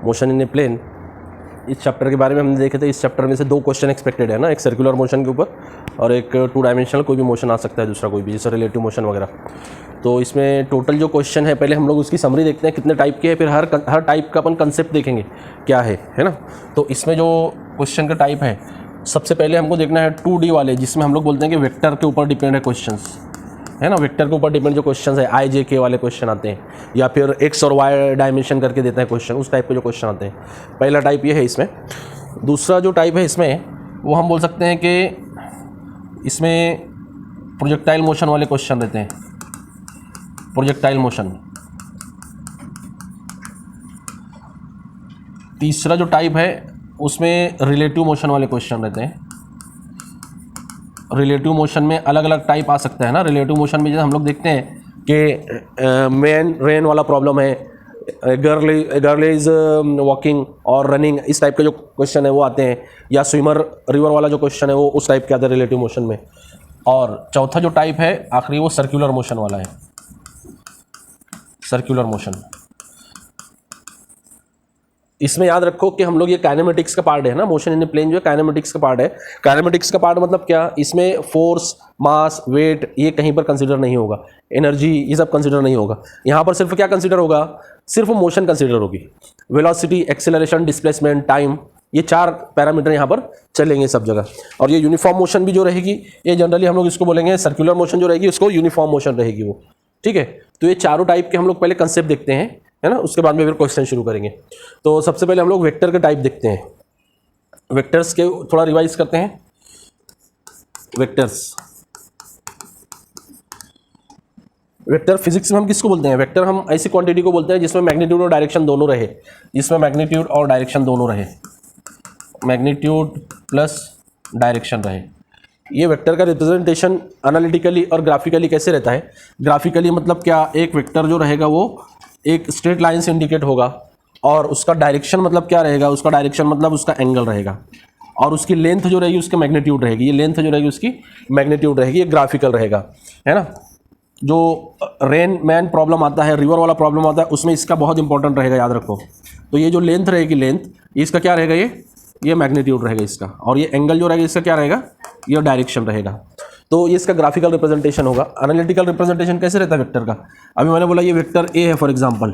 Motion in A plane, इस chapter के बारे में हमने देखे थे। इस चैप्टर में से 2 क्वेश्चन एक्सपेक्टेड है ना, एक सर्कुलर मोशन के ऊपर और एक 2 डायमेंशनल कोई भी मोशन आ सकता है, दूसरा कोई भी, जैसे रिलेटिव मोशन वगैरह। तो इसमें टोटल जो क्वेश्चन है, पहले हम लोग उसकी समरी देखते हैं कितने टाइप के हैं, फिर हर टाइप का अपन कंसेप्ट देखेंगे क्या है ना। तो इसमें जो क्वेश्चन का टाइप है, सबसे पहले हमको देखना है 2D वाले, जिसमें हम लोग बोलते हैं कि वेक्टर के ऊपर डिपेंड है क्वेश्चंस, है ना। वेक्टर के ऊपर डिपेंड जो क्वेश्चन है, I, J, K वाले क्वेश्चन आते हैं, या फिर X और Y डायमेंशन करके देता है क्वेश्चन, उस टाइप के जो क्वेश्चन आते हैं। पहला टाइप ये है इसमें। दूसरा जो टाइप है इसमें, वो हम बोल सकते हैं कि इसमें प्रोजेक्टाइल मोशन वाले क्वेश्चन रहते हैं, प्रोजेक्टाइल मोशन। तीसरा जो टाइप है उसमें रिलेटिव मोशन वाले क्वेश्चन रहते हैं। रिलेटिव मोशन में अलग अलग टाइप आ सकता है ना। रिलेटिव मोशन में जैसे हम लोग देखते हैं कि मैन रेन वाला प्रॉब्लम है, गर्ल इज वॉकिंग और रनिंग, इस टाइप के जो क्वेश्चन है वो आते हैं, या स्विमर रिवर वाला जो क्वेश्चन है वो उस टाइप के आते हैं रिलेटिव मोशन में। और चौथा जो टाइप है आखिरी, वो सर्कुलर मोशन वाला है, सर्कुलर मोशन। इसमें याद रखो कि हम लोग ये काइनेमेटिक्स का पार्ट है ना, मोशन इन ए प्लेन जो है काइनेमेटिक्स का पार्ट है। काइनेमेटिक्स का पार्ट मतलब क्या, इसमें फोर्स, मास, वेट ये कहीं पर कंसीडर नहीं होगा, एनर्जी ये सब कंसीडर नहीं होगा। यहाँ पर सिर्फ क्या कंसीडर होगा, सिर्फ मोशन कंसीडर होगी। वेलोसिटी, एक्सेलरेशन, डिस्प्लेसमेंट, टाइम, ये 4 पैरामीटर यहाँ पर चलेंगे सब जगह। और ये यूनिफॉर्म मोशन भी जो रहेगी, ये जनरली हम लोग इसको बोलेंगे सर्कुलर मोशन जो रहेगी, उसको यूनिफॉर्म मोशन रहेगी वो, ठीक है। तो ये चारों टाइप के हम लोग पहले कंसेप्ट देखते हैं, है ना, उसके बाद में फिर क्वेश्चन शुरू करेंगे। तो सबसे पहले हम लोग वेक्टर के टाइप देखते हैं। वेक्टर्स के थोड़ा रिवाइज करते हैं। वेक्टर्स, वेक्टर फिजिक्स में हम किसको बोलते हैं, वेक्टर हम ऐसी क्वांटिटी को बोलते हैं जिसमें मैग्नीट्यूड और डायरेक्शन दोनों रहे, जिसमें मैग्नीट्यूड और डायरेक्शन दोनों रहे, मैग्नीट्यूड प्लस डायरेक्शन रहे। ये वेक्टर का रिप्रेजेंटेशन एनालिटिकली और ग्राफिकली कैसे रहता है। ग्राफिकली मतलब क्या, एक वेक्टर जो रहेगा वो एक स्ट्रेट लाइन से इंडिकेट होगा, और उसका डायरेक्शन मतलब क्या रहेगा, उसका डायरेक्शन मतलब उसका एंगल रहेगा, और उसकी लेंथ जो रहेगी उसकी मैग्नीट्यूड रहेगी, ये लेंथ जो रहेगी उसकी मैग्नीट्यूड रहेगी, ये ग्राफिकल रहेगा, है ना। जो रेन मैन प्रॉब्लम आता है, रिवर वाला प्रॉब्लम आता है, उसमें इसका बहुत इंपॉर्टेंट रहेगा, याद रखो। तो ये जो लेंथ रहेगी, लेंथ, इसका क्या रहेगा, ये मैग्नीट्यूड रहेगा इसका, और ये एंगल जो रहेगा इसका क्या रहेगा, ये डायरेक्शन रहेगा। तो ये इसका ग्राफिकल रिप्रेजेंटेशन होगा। एनालिटिकल रिप्रेजेंटेशन कैसे रहता है वेक्टर का, अभी मैंने बोला ये वेक्टर ए है फॉर एग्जांपल,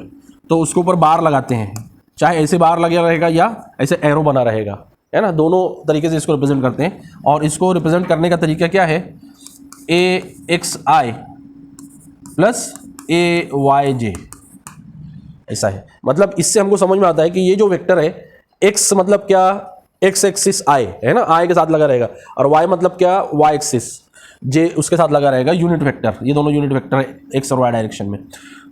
तो उसके ऊपर बार लगाते हैं, चाहे ऐसे बार लगा रहेगा या ऐसे एरो बना रहेगा, है ना, दोनों तरीके से इसको रिप्रेजेंट करते हैं। और इसको रिप्रेजेंट करने का तरीका क्या है, ए एक्स आई प्लस ए वाई जे, ऐसा है। मतलब इससे हमको समझ में आता है कि ये जो वेक्टर है, एक्स मतलब क्या, एक्स एक्सिस आई है ना, आई के साथ लगा रहेगा, और वाई मतलब क्या, वाई एक्सिस, जे उसके साथ लगा रहेगा, यूनिट वेक्टर, ये दोनों यूनिट वेक्टर है एक्स और वाई डायरेक्शन में।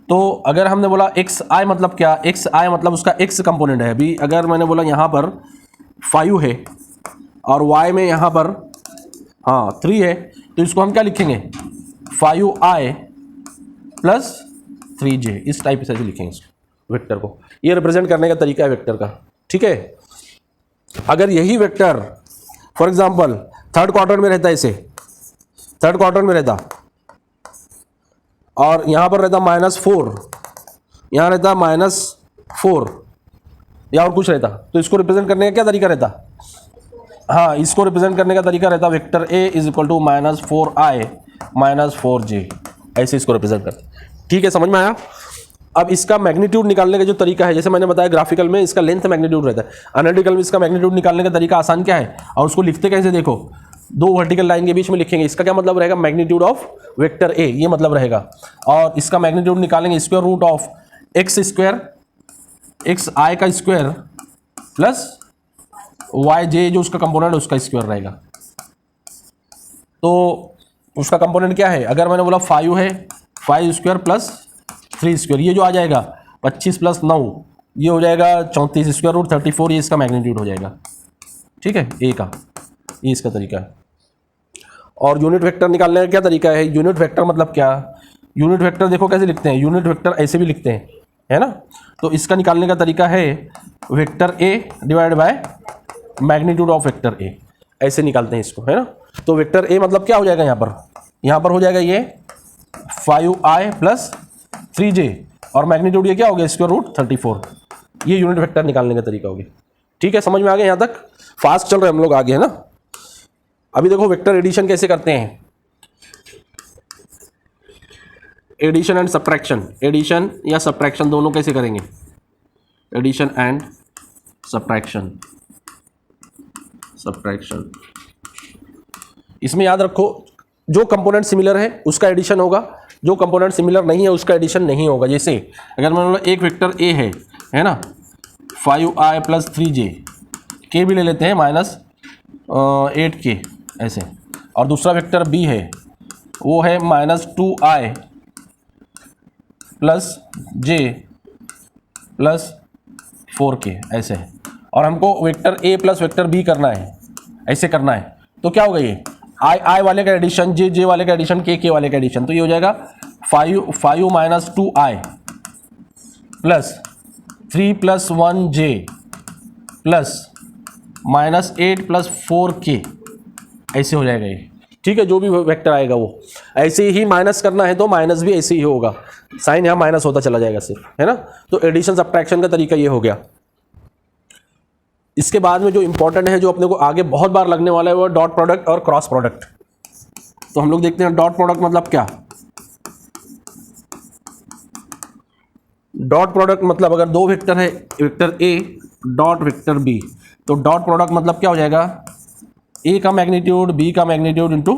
तो अगर हमने बोला एक्स आई मतलब क्या, एक्स आई मतलब उसका एक्स कंपोनेंट है। अभी अगर मैंने बोला यहाँ पर 5 है और वाई में यहाँ पर 3 है, तो इसको हम क्या लिखेंगे, 5i प्लस 3j, इस टाइप से लिखेंगे इसको वेक्टर को। ये रिप्रेजेंट करने का तरीका है वेक्टर का, ठीक है। अगर यही vector for example third quadrant में रहता है, इसे थर्ड क्वाड्रेंट में रहता, और यहां पर रहता -4, यहां रहता -4, या और कुछ रहता, तो इसको रिप्रेजेंट करने का क्या तरीका रहता, इसको रिप्रेजेंट करने का तरीका रहता vector a is equal to -4i -4j, ऐसे इसको रिप्रेजेंट करते। ठीक है, समझ में आया। अब इसका मैग्नीट्यूड निकालने का जो तरीका है, जैसे मैंने बताया ग्राफिकल में इसका लेंथ मैग्नीट्यूड रहता है, एनालिटिकल में इसका मैग्नीट्यूड निकालने का तरीका आसान क्या है, और उसको लिखते कैसे, देखो 2 वर्टिकल लाइन के बीच में लिखेंगे, इसका क्या मतलब रहेगा, मैग्नीट्यूड ऑफ वेक्टर ए, ये मतलब रहेगा। और इसका मैग्नीट्यूड निकालेंगे square root of x square, x i का स्क्वायर प्लस वाई जे जो उसका कंपोनेंट है उसका स्क्वायर रहेगा। तो उसका कंपोनेंट क्या है, अगर मैंने बोला 5 है, 5 स्क्वायर प्लस 3 स्क्वायर, ये जो आ जाएगा 25 प्लस 9, ये हो जाएगा 34 स्क्वायर रूट 34, ये इसका मैग्नीट्यूड हो जाएगा, ठीक है, ए का, ये इसका तरीका है। और यूनिट वेक्टर निकालने का क्या तरीका है, यूनिट वेक्टर मतलब क्या, यूनिट वेक्टर देखो कैसे लिखते हैं, यूनिट वेक्टर ऐसे भी लिखते हैं, है ना। तो इसका निकालने का तरीका है vector A divide by magnitude of vector A, ऐसे निकालते हैं इसको, है ना। तो वेक्टर ए मतलब क्या हो जाएगा, यहाँ पर हो जाएगा ये 5i प्लस 3j, और मैग्नीट्यूड ये क्या हो गया, स्क्वायर रूट 34, ये यूनिट वेक्टर निकालने का तरीका हो गया। ठीक है, समझ में आ गया? यहाँ तक फास्ट चल रहे हम लोग आगे, है ना। अभी देखो वेक्टर एडिशन कैसे करते हैं, एडिशन एंड सब्ट्रैक्शन, एडिशन या सब्ट्रैक्शन दोनों कैसे करेंगे, एडिशन एंड सब्ट्रैक्शन, सब्ट्रैक्शन। इसमें याद रखो जो कंपोनेंट सिमिलर है उसका एडिशन होगा, जो कंपोनेंट सिमिलर नहीं है उसका एडिशन नहीं होगा। जैसे अगर मान लो एक वेक्टर ए है ना, 5i + 3j, के भी ले लेते हैं -8k ऐसे, और दूसरा वेक्टर बी है वो है -2i + j + 4k ऐसे है, और हमको vector a plus vector b करना है, ऐसे करना है। तो क्या होगा, ये आई वाले का एडिशन, जे वाले का एडिशन, के वाले का एडिशन, तो ये हो जाएगा 5 - 2i + 3 + 1j + -8 + 4k ऐसे हो जाएगा ये। ठीक है, जो भी वेक्टर आएगा वो ऐसे ही माइनस करना है तो माइनस भी ऐसे ही होगा, साइन यहाँ माइनस होता चला जाएगा सिर्फ, है ना। तो एडिशन सब्ट्रैक्शन का तरीका ये हो गया। इसके बाद में जो इंपॉर्टेंट है, जो अपने को आगे बहुत बार लगने वाला है, वो डॉट प्रोडक्ट और क्रॉस प्रोडक्ट। तो हम लोग देखते हैं डॉट प्रोडक्ट मतलब क्या। डॉट प्रोडक्ट मतलब अगर दो वेक्टर है, vector a dot vector b, तो डॉट प्रोडक्ट मतलब क्या हो जाएगा, ए का मैग्नीट्यूड बी का मैग्नीट्यूड इंटू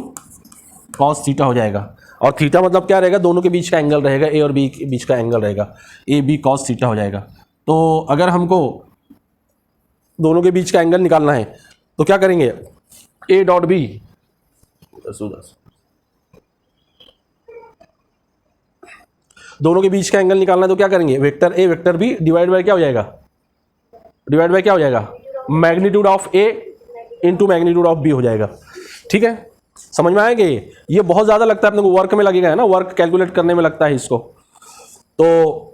कॉस थीटा हो जाएगा। और थीटा मतलब क्या रहेगा, दोनों के बीच का एंगल रहेगा, ए और बी के बीच का एंगल रहेगा, ए बी कॉस थीटा हो जाएगा। तो अगर हमको दोनों के बीच का एंगल निकालना है तो क्या करेंगे, ए डॉट बी, दोनों के बीच का एंगल निकालना है तो क्या करेंगे, vector a vector b divide by क्या हो जाएगा, डिवाइड बाय क्या हो जाएगा, magnitude of a into magnitude of b हो जाएगा। ठीक है, समझ में आएगा? ये बहुत ज़्यादा लगता है अपने को, वर्क में लगेगा, है ना, वर्क कैलकुलेट करने में लगता है इसको। तो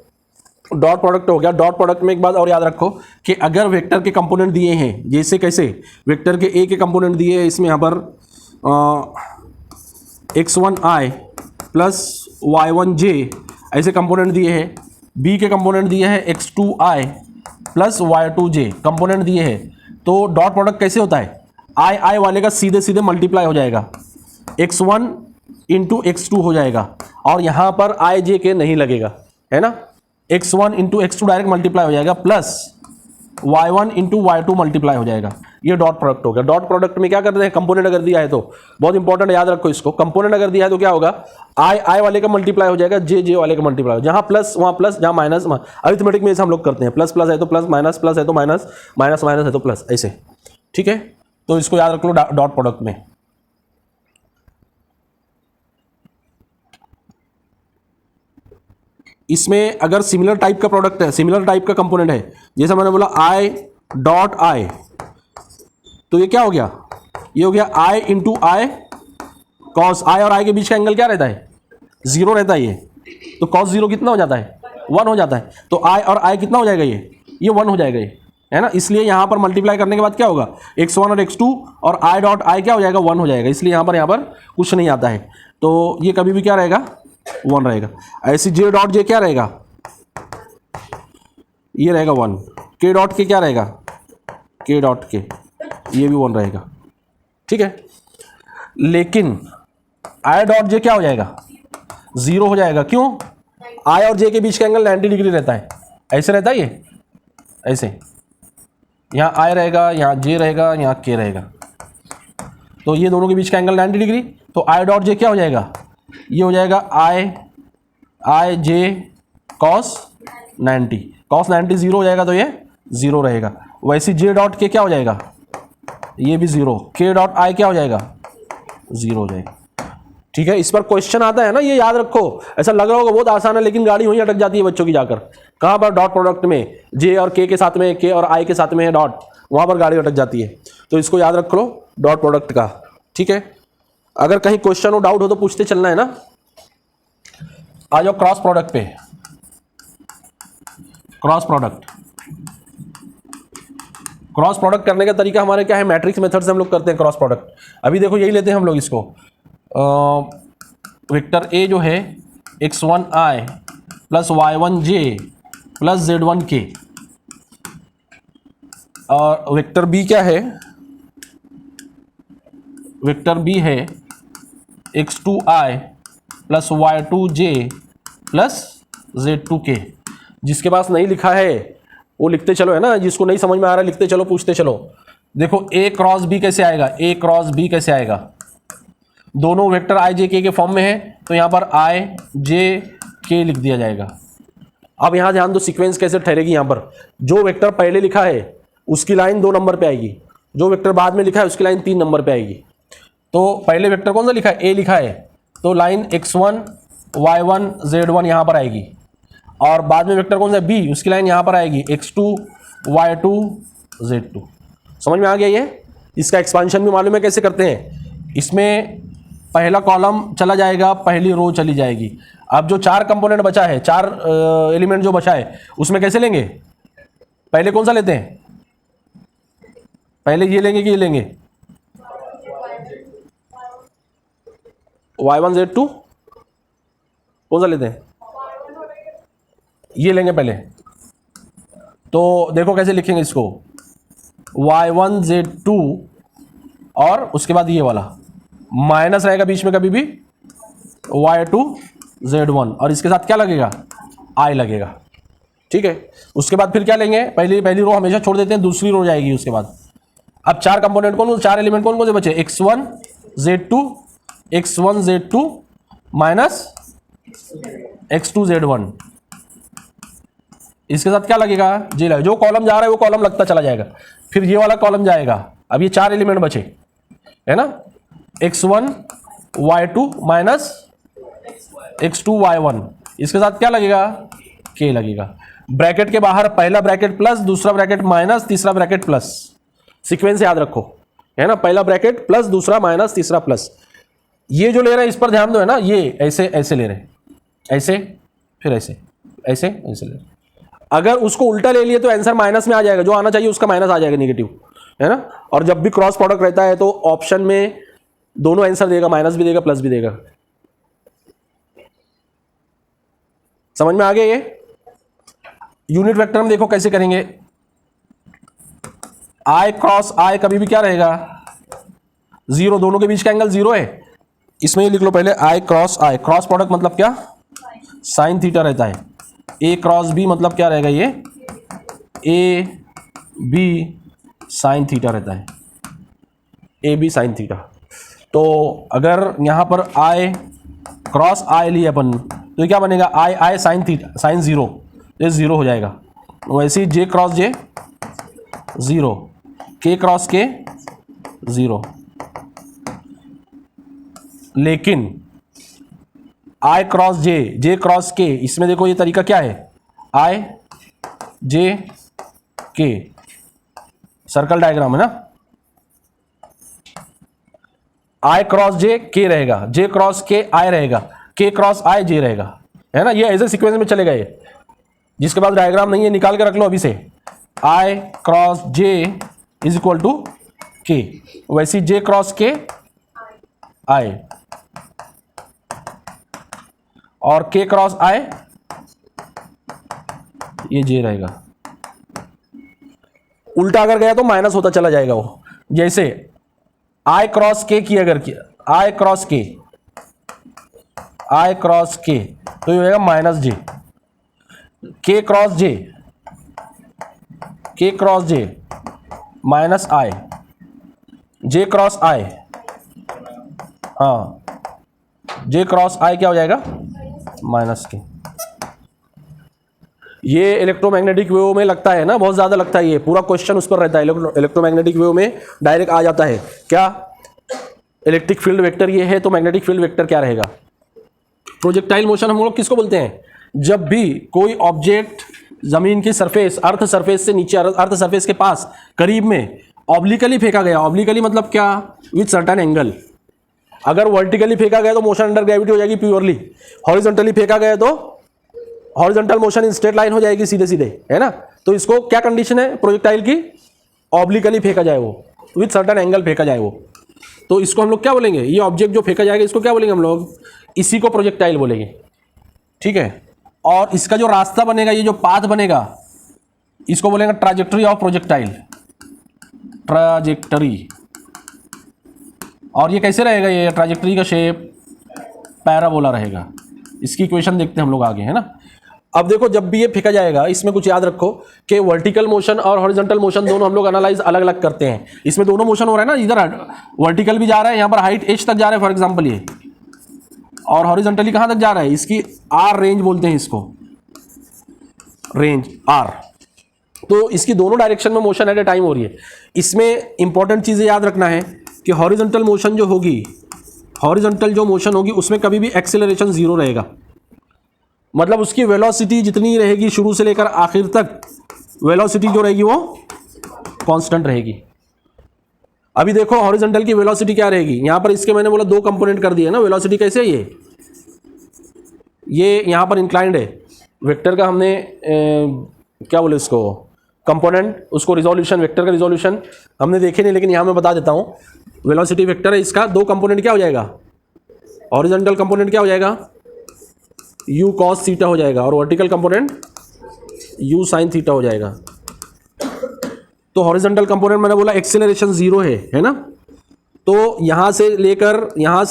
डॉट प्रोडक्ट हो गया। डॉट प्रोडक्ट में एक बात और याद रखो कि अगर वेक्टर के कंपोनेंट दिए हैं, जैसे कैसे वेक्टर के ए के कंपोनेंट दिए हैं, इसमें यहाँ पर x1i + y1j ऐसे कंपोनेंट दिए हैं, बी के कंपोनेंट दिए हैं x2i + y2j कंपोनेंट दिए हैं, तो डॉट प्रोडक्ट कैसे होता है, आई वाले का सीधे सीधे मल्टीप्लाई हो जाएगा, x1 × x2 हो जाएगा, और यहाँ पर i j के नहीं लगेगा, है ना। x1 × x2 डायरेक्ट मल्टीप्लाई हो जाएगा, प्लस y1 × y2 मल्टीप्लाई हो जाएगा। ये डॉट प्रोडक्ट हो गया। डॉट प्रोडक्ट में क्या करते हैं, कंपोनेंट अगर दिया है तो बहुत इंपॉर्टेंट, याद रखो इसको, कंपोनेंट अगर दिया है तो क्या होगा, आई वाले का मल्टीप्लाई हो जाएगा, जे वाले का मल्टीप्लाई हो, जहाँ प्लस वहाँ प्लस, जहाँ माइनस। अरिथमेटिक में ऐसे हम लोग करते हैं, प्लस प्लस है तो प्लस, माइनस प्लस है तो माइनस, माइनस माइनस है तो प्लस, ऐसे। ठीक है, तो इसको याद रख लो डॉट प्रोडक्ट में। इसमें अगर सिमिलर टाइप का प्रोडक्ट है, सिमिलर टाइप का कंपोनेंट है, जैसा मैंने बोला आई डॉट आई, तो ये क्या हो गया, ये हो गया आई इंटू आई कॉस। आई और आई के बीच का एंगल क्या रहता है, 0 रहता है ये, तो कॉस 0 कितना हो जाता है, 1 हो जाता है। तो आई और आई कितना हो जाएगा, ये 1 हो जाएगा, ये है ना। इसलिए यहाँ पर मल्टीप्लाई करने के बाद क्या होगा, x1 और x2, और आई डॉट आई क्या हो जाएगा, 1 हो जाएगा। इसलिए यहाँ पर कुछ नहीं आता है, तो ये कभी भी क्या रहेगा, 1 रहेगा। ऐसी जे डॉट जे क्या रहेगा, ये रहेगा 1। के डॉट के क्या रहेगा, के डॉट के, ये भी 1 रहेगा। ठीक है, लेकिन आई डॉट जे क्या हो जाएगा, 0 हो जाएगा। क्यों, आई और जे के बीच का एंगल 90 डिग्री रहता है, ऐसे रहता है ये, ऐसे। यहाँ आई रहेगा, यहाँ जे रहेगा, यहाँ के रहेगा, तो ये दोनों के बीच का एंगल 90 डिग्री। तो आई डॉट जे क्या हो जाएगा, ये हो जाएगा आई जे कॉस 90, कॉस 90 0 हो जाएगा, तो ये 0 रहेगा। वैसे जे डॉट के क्या हो जाएगा, ये भी 0। के डॉट आई क्या हो जाएगा, 0 हो जाएगा। ठीक है, इस पर क्वेश्चन आता है ना, ये याद रखो। ऐसा लग रहा होगा बहुत आसान है, लेकिन गाड़ी वहीं अटक जाती है बच्चों की जाकर। कहाँ पर, डॉट प्रोडक्ट में जे और के साथ में, के और आई के साथ में है डॉट, वहाँ पर गाड़ी अटक जाती है। तो इसको याद रख लो डॉट प्रोडक्ट का। ठीक है, अगर कहीं क्वेश्चन हो, डाउट हो तो पूछते चलना, है ना। आ जाओ क्रॉस प्रोडक्ट पे। क्रॉस प्रोडक्ट, क्रॉस प्रोडक्ट करने का तरीका हमारे क्या है, मैट्रिक्स मेथड से हम लोग करते हैं क्रॉस प्रोडक्ट। अभी देखो यही लेते हैं हम लोग इसको, वेक्टर ए जो है x1i + y1j + z1k, और वेक्टर बी क्या है, वेक्टर बी है x2i plus y2j plus z2k। जिसके पास नहीं लिखा है वो लिखते चलो, है ना, जिसको नहीं समझ में आ रहा लिखते चलो, पूछते चलो। देखो a क्रॉस b कैसे आएगा, a क्रॉस b कैसे आएगा, दोनों वेक्टर i j k के फॉर्म में है तो यहाँ पर i j k लिख दिया जाएगा। अब यहाँ ध्यान दो सीक्वेंस कैसे ठहरेगी। यहाँ पर जो वेक्टर पहले लिखा है उसकी लाइन 2 नंबर पे आएगी, जो वेक्टर बाद में लिखा है उसकी लाइन 3 नंबर पे आएगी। तो पहले वेक्टर कौन सा लिखा है, a लिखा है, तो लाइन x1 y1 z1 यहाँ पर आएगी, और बाद में वेक्टर कौन सा b, उसकी लाइन यहाँ पर आएगी x2 y2 z2। समझ में आ गया ये। इसका एक्सपांशन भी मालूम है कैसे करते हैं। इसमें पहला कॉलम चला जाएगा, पहली रो चली जाएगी। अब जो 4 कंपोनेंट बचा है, 4 एलिमेंट जो बचा है, उसमें कैसे लेंगे, पहले कौन सा लेते हैं, पहले ये लेंगे कि ये लेंगे, y1 z2 कौन सा लेते हैं, ये लेंगे पहले। तो देखो कैसे लिखेंगे इसको, y1 z2 और उसके बाद ये वाला माइनस रहेगा बीच में कभी भी y2 z1, और इसके साथ क्या लगेगा, i लगेगा। ठीक है, उसके बाद फिर क्या लेंगे, पहली रो हमेशा छोड़ देते हैं, दूसरी रो जाएगी उसके बाद। अब 4 कंपोनेंट कौन, 4 एलिमेंट कौन कौन से बचे, x1 z2 minus x2 z1, इसके साथ क्या लगेगा, जी लगेगा। जो कॉलम जा रहा है वो कॉलम लगता चला जाएगा, फिर ये वाला कॉलम जाएगा। अब ये 4 एलिमेंट बचे, है ना, x1 y2 minus x2 y1, इसके साथ क्या लगेगा, k लगेगा। ब्रैकेट के बाहर पहला ब्रैकेट प्लस, दूसरा ब्रैकेट माइनस, तीसरा ब्रैकेट प्लस। सीक्वेंस याद रखो, है ना, पहला ब्रैकेट प्लस, दूसरा माइनस, तीसरा प्लस। ये जो ले रहे हैं इस पर ध्यान दो, है ना, ये ऐसे ऐसे ले रहे हैं, ऐसे फिर ऐसे ऐसे ऐसे ले रहे हैं। अगर उसको उल्टा ले लिए तो आंसर माइनस में आ जाएगा, जो आना चाहिए उसका माइनस आ जाएगा, निगेटिव, है ना। और जब भी क्रॉस प्रोडक्ट रहता है तो ऑप्शन में दोनों आंसर देगा, माइनस भी देगा प्लस भी देगा। समझ में आ गया ये। यूनिट वेक्टर में देखो कैसे करेंगे, i क्रॉस i कभी भी क्या रहेगा, 0, दोनों के बीच का एंगल 0 है। इसमें ये लिख लो पहले i cross i, cross product मतलब क्या, साइन थीटा रहता है। a क्रॉस b मतलब क्या रहेगा, ये a b साइन थीटा रहता है, a b साइन थीटा। तो अगर यहाँ पर i क्रॉस i लिए अपन तो ये क्या बनेगा, i साइन थीटा, साइन 0, ये 0 हो जाएगा। वैसे ही j cross j 0, k cross k 0। लेकिन i cross j, j cross k, इसमें देखो ये तरीका क्या है, i j k, circle diagram है ना, i क्रॉस j k रहेगा, j क्रॉस k i रहेगा, k क्रॉस i j रहेगा, है ना। ये ऐसे सीक्वेंस में चलेगा। ये जिसके पास डायग्राम नहीं है निकाल के रख लो अभी से, i cross j is equal to k, वैसी j क्रॉस k i और k क्रॉस i ये j रहेगा। उल्टा अगर गया तो माइनस होता चला जाएगा वो। जैसे i क्रॉस k की अगर किया, i क्रॉस k तो ये होगा minus j, k cross j minus i, j cross i, हाँ j क्रॉस i क्या हो जाएगा, माइनस के। ये इलेक्ट्रोमैग्नेटिक वेव में लगता है ना, बहुत ज्यादा लगता है, ये पूरा क्वेश्चन उस पर रहता है। इलेक्ट्रोमैग्नेटिक वेव में डायरेक्ट आ जाता है क्या, इलेक्ट्रिक फील्ड वेक्टर ये है तो मैग्नेटिक फील्ड वेक्टर क्या रहेगा। प्रोजेक्टाइल मोशन हम लोग किसको बोलते हैं, जब भी कोई ऑब्जेक्ट जमीन की सरफेस, अर्थ सरफेस से नीचे, अर्थ सरफेस के पास करीब में ऑब्लिकली फेंका गया, ऑब्लिकली मतलब क्या, विथ सर्टेन एंगल। अगर वर्टिकली फेंका गया तो मोशन अंडर ग्रेविटी हो जाएगी प्योरली, हॉरिजॉन्टली फेंका गया तो horizontal motion in straight line हो जाएगी सीधे सीधे, है ना। तो इसको क्या कंडीशन है प्रोजेक्टाइल की, ऑब्लिकली फेंका जाए वो, विथ सर्टेन एंगल फेंका जाए वो। तो इसको हम लोग क्या बोलेंगे, ये ऑब्जेक्ट जो फेंका जाएगा इसको क्या बोलेंगे हम लोग, इसी को प्रोजेक्टाइल बोलेंगे, ठीक है। और इसका जो रास्ता बनेगा, ये जो पाथ बनेगा, इसको बोलेंगे ट्राजेक्टरी ऑफ प्रोजेक्टाइल, ट्राजेक्टरी, और ये कैसे रहेगा, ये ट्राजेक्टरी का शेप पैराबोला रहेगा। इसकी इक्वेशन देखते हैं हम लोग आगे, है ना। अब देखो जब भी ये फेंका जाएगा, इसमें कुछ याद रखो कि वर्टिकल मोशन और हॉरिजॉन्टल मोशन दोनों हम लोग एनालाइज अलग अलग करते हैं। इसमें दोनों मोशन हो रहा है ना, इधर वर्टिकल भी जा रहा है, यहाँ पर हाइट h तक जा रहा है फॉर एग्जांपल ये, और हॉरिजॉन्टली कहाँ तक जा रहा है, इसकी r रेंज बोलते हैं इसको, रेंज r। तो इसकी दोनों डायरेक्शन में मोशन एट ए टाइम हो रही है। इसमें इंपॉर्टेंट चीज़ें याद रखना है कि हॉरिजॉन्टल मोशन जो होगी, हॉरिजॉन्टल जो मोशन होगी उसमें कभी भी एक्सेलरेशन जीरो रहेगा, मतलब उसकी वेलोसिटी जितनी रहेगी शुरू से लेकर आखिर तक, वेलोसिटी जो रहेगी वो कांस्टेंट रहेगी। अभी देखो हॉरिजॉन्टल की वेलोसिटी क्या रहेगी, यहां पर इसके मैंने बोला दो कंपोनेंट कर दिए ना, वेलोसिटी कैसे है, ये यहां पर इंक्लाइंड है, वेक्टर का हमने क्या बोले इसको, कंपोनेंट, उसको रिजोल्यूशन, वेक्टर का रिजोल्यूशन हमने देखे नहीं, लेकिन यहां मैं बता देता हूं। वेलोसिटी वेक्टर है, इसका दो कंपोनेंट क्या हो जाएगा, हॉरिजॉन्टल कंपोनेंट क्या हो जाएगा, u cos थीटा हो जाएगा, और vertical component u sin theta हो जाएगा। तो हॉरिजॉन्टल कंपोनेंट मैंने बोला एक्सेलरेशन जीरो है ना। तो यहां से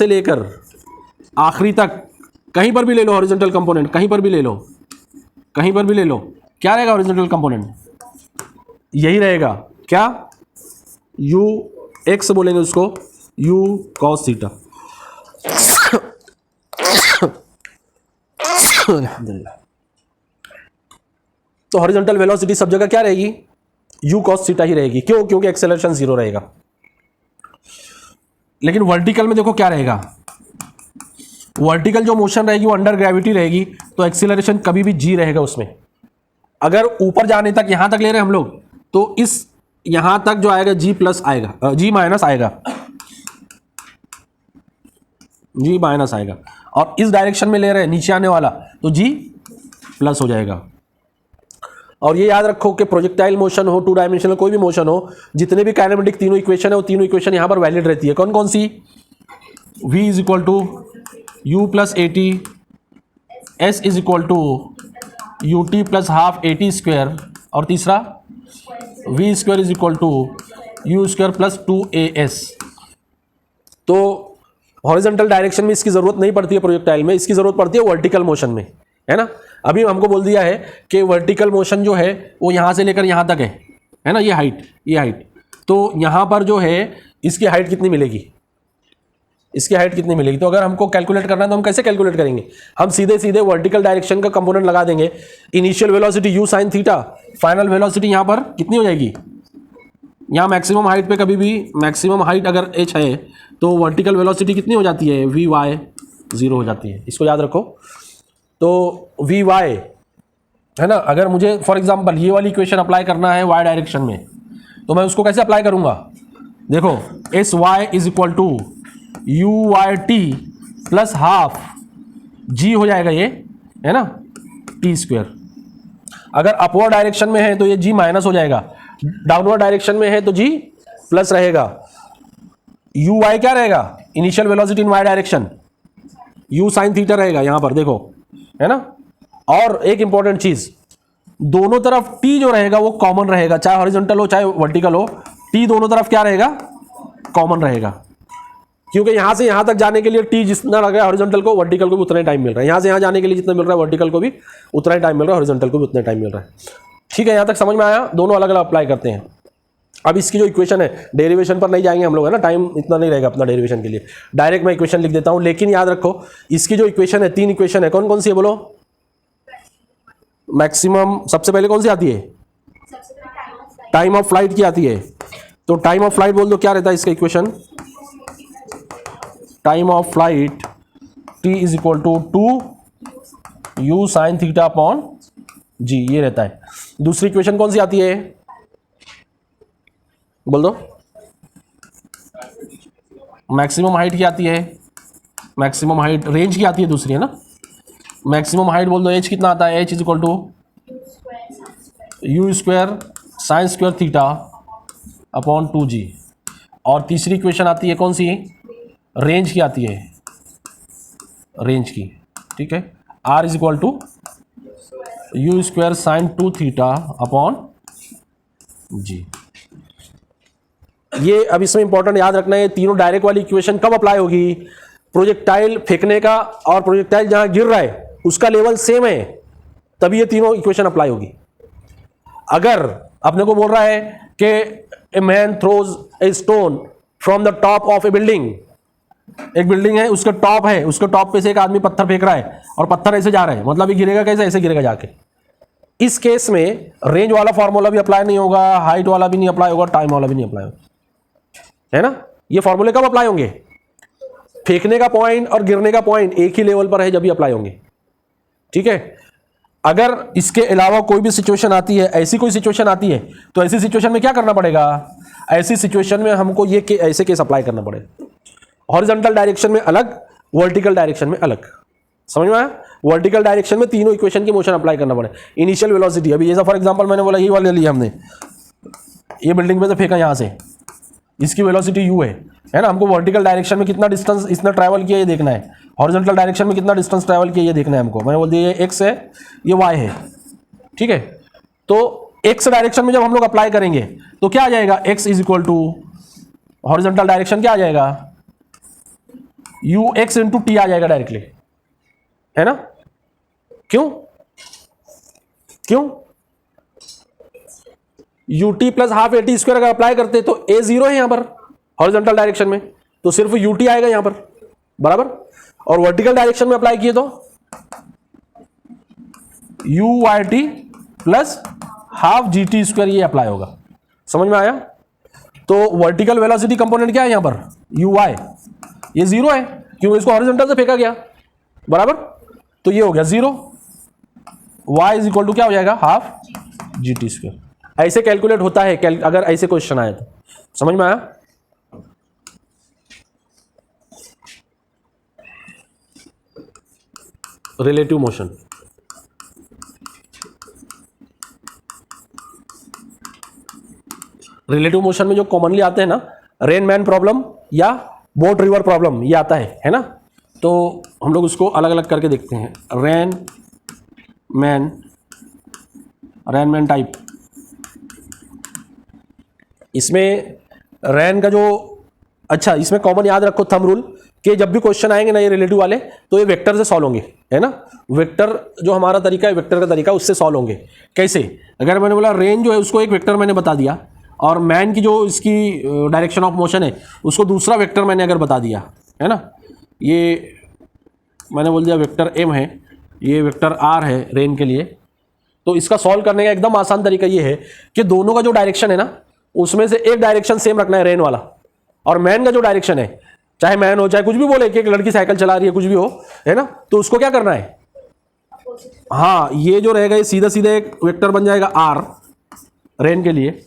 लेकर आखिरी तक कहीं पर भी ले लो हॉरिजॉन्टल कंपोनेंट, कहीं पर भी ले लो, क्या रहेगा हॉरिजॉन्टल कंपोनेंट, यही रहेगा, क्या, u x बोलेंगे उसको, u cos थीटा। तो हॉरिजॉन्टल वेलोसिटी सब जगह क्या रहेगी, u cos थीटा ही रहेगी। क्यों, क्योंकि एक्सेलरेशन जीरो रहेगा। लेकिन वर्टिकल में देखो क्या रहेगा, वर्टिकल जो मोशन रहेगी वो अंडर ग्रेविटी रहेगी, तो एक्सेलरेशन कभी भी g रहेगा उसमें। अगर ऊपर जाने तक, यहां तक ले रहे हैं हम लोग, तो इस यहां तक जो आएगा g प्लस आएगा, g माइनस आएगा, g माइनस आएगा, और इस डायरेक्शन में ले रहे हैं नीचे आने वाला, तो g प्लस हो जाएगा। और ये याद रखो कि प्रोजेक्टाइल मोशन हो, टू डायमेंशनल कोई भी मोशन हो, जितने भी काइनेमेटिक तीनों इक्वेशन है, वो तीनों इक्वेशन यहां पर वैलिड रहती है। कौन कौन सी, v is equal to u plus A t, s is equal to u t plus half a t square, और तीसरा v square is equal to u square plus 2as। तो हॉरिजॉन्टल डायरेक्शन में इसकी जरूरत नहीं पड़ती है प्रोजेक्टाइल में, इसकी जरूरत पड़ती है वर्टिकल मोशन में, है ना। अभी हमको बोल दिया है कि वर्टिकल मोशन जो है वो यहां से लेकर यहां तक है ना, ये हाइट, तो यहां पर जो है इसकी हाइट कितनी मिलेगी, तो अगर हमको कैलकुलेट करना है तो हम कैसे कैलकुलेट करेंगे, हम सीधे वर्टिकल डायरेक्शन का कंपोनेंट लगा देंगे, initial velocity u sin theta, final velocity यहां पर कितनी हो जाएगी, यहाँ मैक्सिमम हाइट पे कभी भी मैक्सिमम हाइट अगर h है तो वर्टिकल वेलोसिटी कितनी हो जाती है, vy 0 हो जाती है। इसको याद रखो। तो vy है ना, अगर मुझे फॉर एग्जांपल ये वाली इक्वेशन अप्लाई करना है y डायरेक्शन में, तो मैं उसको कैसे अप्लाई करूंगा, देखो sy is equal to u y t plus half g हो जाएगा ये, है ना, टी स्क्वायर। अगर अपवर्ड डायरेक्शन में है तो ये g माइनस हो जाएगा, डाउनवर्ड डायरेक्शन में है तो g प्लस रहेगा। यू वाई क्या रहेगा, initial velocity in y direction, u sin theta रहेगा यहां पर, देखो, है ना। और एक इंपॉर्टेंट चीज, दोनों तरफ t जो रहेगा वो कॉमन रहेगा, चाहे हॉरिजॉन्टल हो चाहे वर्टिकल हो, t दोनों तरफ क्या रहेगा, कॉमन रहेगा। क्योंकि यहां से यहां तक जाने के लिए t जितना लग रहा है हॉरिजॉन्टल को, वर्टिकल को भी उतना ही टाइम मिल रहा है, यहां से यहां जाने के लिए जितना मिल रहा है वर्टिकल को भी उतना ही टाइम मिल रहा है, हॉरिजॉन्टल को भी उतना टाइम मिल रहा है। ठीक है, यहां तक समझ में आया, दोनों अलग अलग अप्लाई करते हैं। अब इसकी जो इक्वेशन है, डेरिवेशन पर नहीं जाएंगे हम लोग, है ना, टाइम इतना नहीं रहेगा अपना डेरिवेशन के लिए, डायरेक्ट मैं इक्वेशन लिख देता हूं। लेकिन याद रखो इसकी जो इक्वेशन है, 3 इक्वेशन है, कौन कौन सी है बोलो, मैक्सिमम सबसे पहले कौन सी आती है, टाइम ऑफ फ्लाइट की आती है। तो टाइम ऑफ फ्लाइट बोल दो, क्या रहता है इसका equation, time of flight t is equal to 2 u sin theta upon g, ये रहता है। दूसरी इक्वेशन कौन सी आती है, बोल दो, मैक्सिमम हाइट की आती है, मैक्सिमम हाइट रेंज की आती है दूसरी, है ना। मैक्सिमम हाइट बोल दो, h कितना आता है, h is equal to u square sine square theta upon 2g। और तीसरी इक्वेशन आती है कौन सी, रेंज की आती है, रेंज की, ठीक है, r is equal to u square sine 2 theta upon g। ये अब इसमें इंपॉर्टेंट याद रखना है, तीनों डायरेक्ट वाली इक्वेशन कब अप्लाई होगी? प्रोजेक्टाइल फेंकने का और प्रोजेक्टाइल जहां गिर रहा है उसका लेवल सेम है, तभी ये तीनों इक्वेशन अप्लाई होगी। अगर अपने को बोल रहा है कि a man throws a stone from the top of A building, एक बिल्डिंग है उसका टॉप है, उसके टॉप पे से एक आदमी पत्थर फेंक रहा है और पत्थर ऐसे जा रहा है, मतलब ये गिरेगा कैसे? ऐसे गिरेगा जाके। इस केस में रेंज वाला फॉर्मूला भी अप्लाई नहीं होगा, हाइट वाला भी नहीं अप्लाई होगा, टाइम वाला भी नहीं अप्लाई होगा, है ना। ये फॉर्मूले कब अप्लाई होंगे? फेंकने का पॉइंट और गिरने का पॉइंट एक ही लेवल पर है जब भी अप्लाई होंगे, ठीक है। अगर इसके अलावा कोई भी सिचुएशन आती है, ऐसी कोई सिचुएशन आती है, तो ऐसी सिचुएशन में क्या करना पड़ेगा? ऐसी सिचुएशन में हमको ये ऐसे केस अप्लाई करना पड़ेगा। हॉरिजॉन्टल डायरेक्शन में अलग, वर्टिकल डायरेक्शन में अलग, समझ में आया? वर्टिकल डायरेक्शन में तीनों इक्वेशन की मोशन अप्लाई करना पड़े। इनिशियल वेलोसिटी, अभी जैसा फॉर एग्जांपल मैंने बोला, ये वाले लिया हमने, ये बिल्डिंग पे से फेंका यहां से, इसकी वेलोसिटी u है ना। हमको वर्टिकल डायरेक्शन में कितना डिस्टेंस इसने ट्रैवल किया ये देखना है, हॉरिजॉन्टल डायरेक्शन में कितना डिस्टेंस ट्रैवल किया ये देखना है हमको। मैंने बोल दिया ये x है, ये y है, ठीक है। तो x डायरेक्शन में जब हम लोग अप्लाई करेंगे तो क्या आ जाएगा? x is equal to horizontal direction क्या आ जाएगा? ux इंटू टी आ जाएगा डायरेक्टली, है ना। क्यों? ut plus half a t square अगर अप्लाई करते तो a जीरो है यहां पर हॉरिजॉन्टल डायरेक्शन में, तो सिर्फ ut आएगा यहां पर, बराबर। और वर्टिकल डायरेक्शन में अप्लाई किए तो ut plus half g t square ये अप्लाई होगा, समझ में आया। तो वर्टिकल वेलोसिटी कंपोनेंट क्या है यहां पर? uy, ये जीरो है क्योंकि इसको हॉरिजॉन्टल से फेंका गया, बराबर। तो ये हो गया zero, y is equal to क्या हो जाएगा? Half g t square. ऐसे कैलकुलेट होता है अगर ऐसे क्वेश्चन आए तो, समझ में आया। रिलेटिव मोशन, रिलेटिव मोशन में जो कॉमनली आते हैं ना, रेन मैन प्रॉब्लम या बोट रिवर प्रॉब्लम, ये आता है ना। तो हम लोग उसको अलग अलग करके देखते हैं। रेन मैन टाइप, इसमें रैन का जो, अच्छा इसमें कॉमन याद रखो थंब रूल कि जब भी क्वेश्चन आएंगे ना ये रिलेटिव वाले, तो ये वेक्टर से सॉल्व होंगे, है ना। वेक्टर जो हमारा तरीका है, वेक्टर का तरीका, उससे सॉल्व होंगे। कैसे? अगर मैंने बोला रेन जो है उसको एक वेक्टर मैंने बता दिया, और मैन की जो इसकी डायरेक्शन ऑफ मोशन है उसको दूसरा वेक्टर मैंने अगर बता दिया, है ना। ये मैंने बोल दिया वेक्टर एम है, ये वेक्टर आर है रेन के लिए। तो इसका सॉल्व करने का एकदम आसान तरीका ये है कि दोनों का जो डायरेक्शन है ना, उसमें से एक डायरेक्शन सेम रखना है रेन वाला, और मैन का जो डायरेक्शन है, चाहे मैन हो चाहे कुछ भी बोले कि एक लड़की साइकिल चला रही है, कुछ भी हो, है ना, तो उसको क्या करना है? हाँ, ये जो रहेगा ये सीधा सीधा एक वेक्टर बन जाएगा आर रेन के लिए,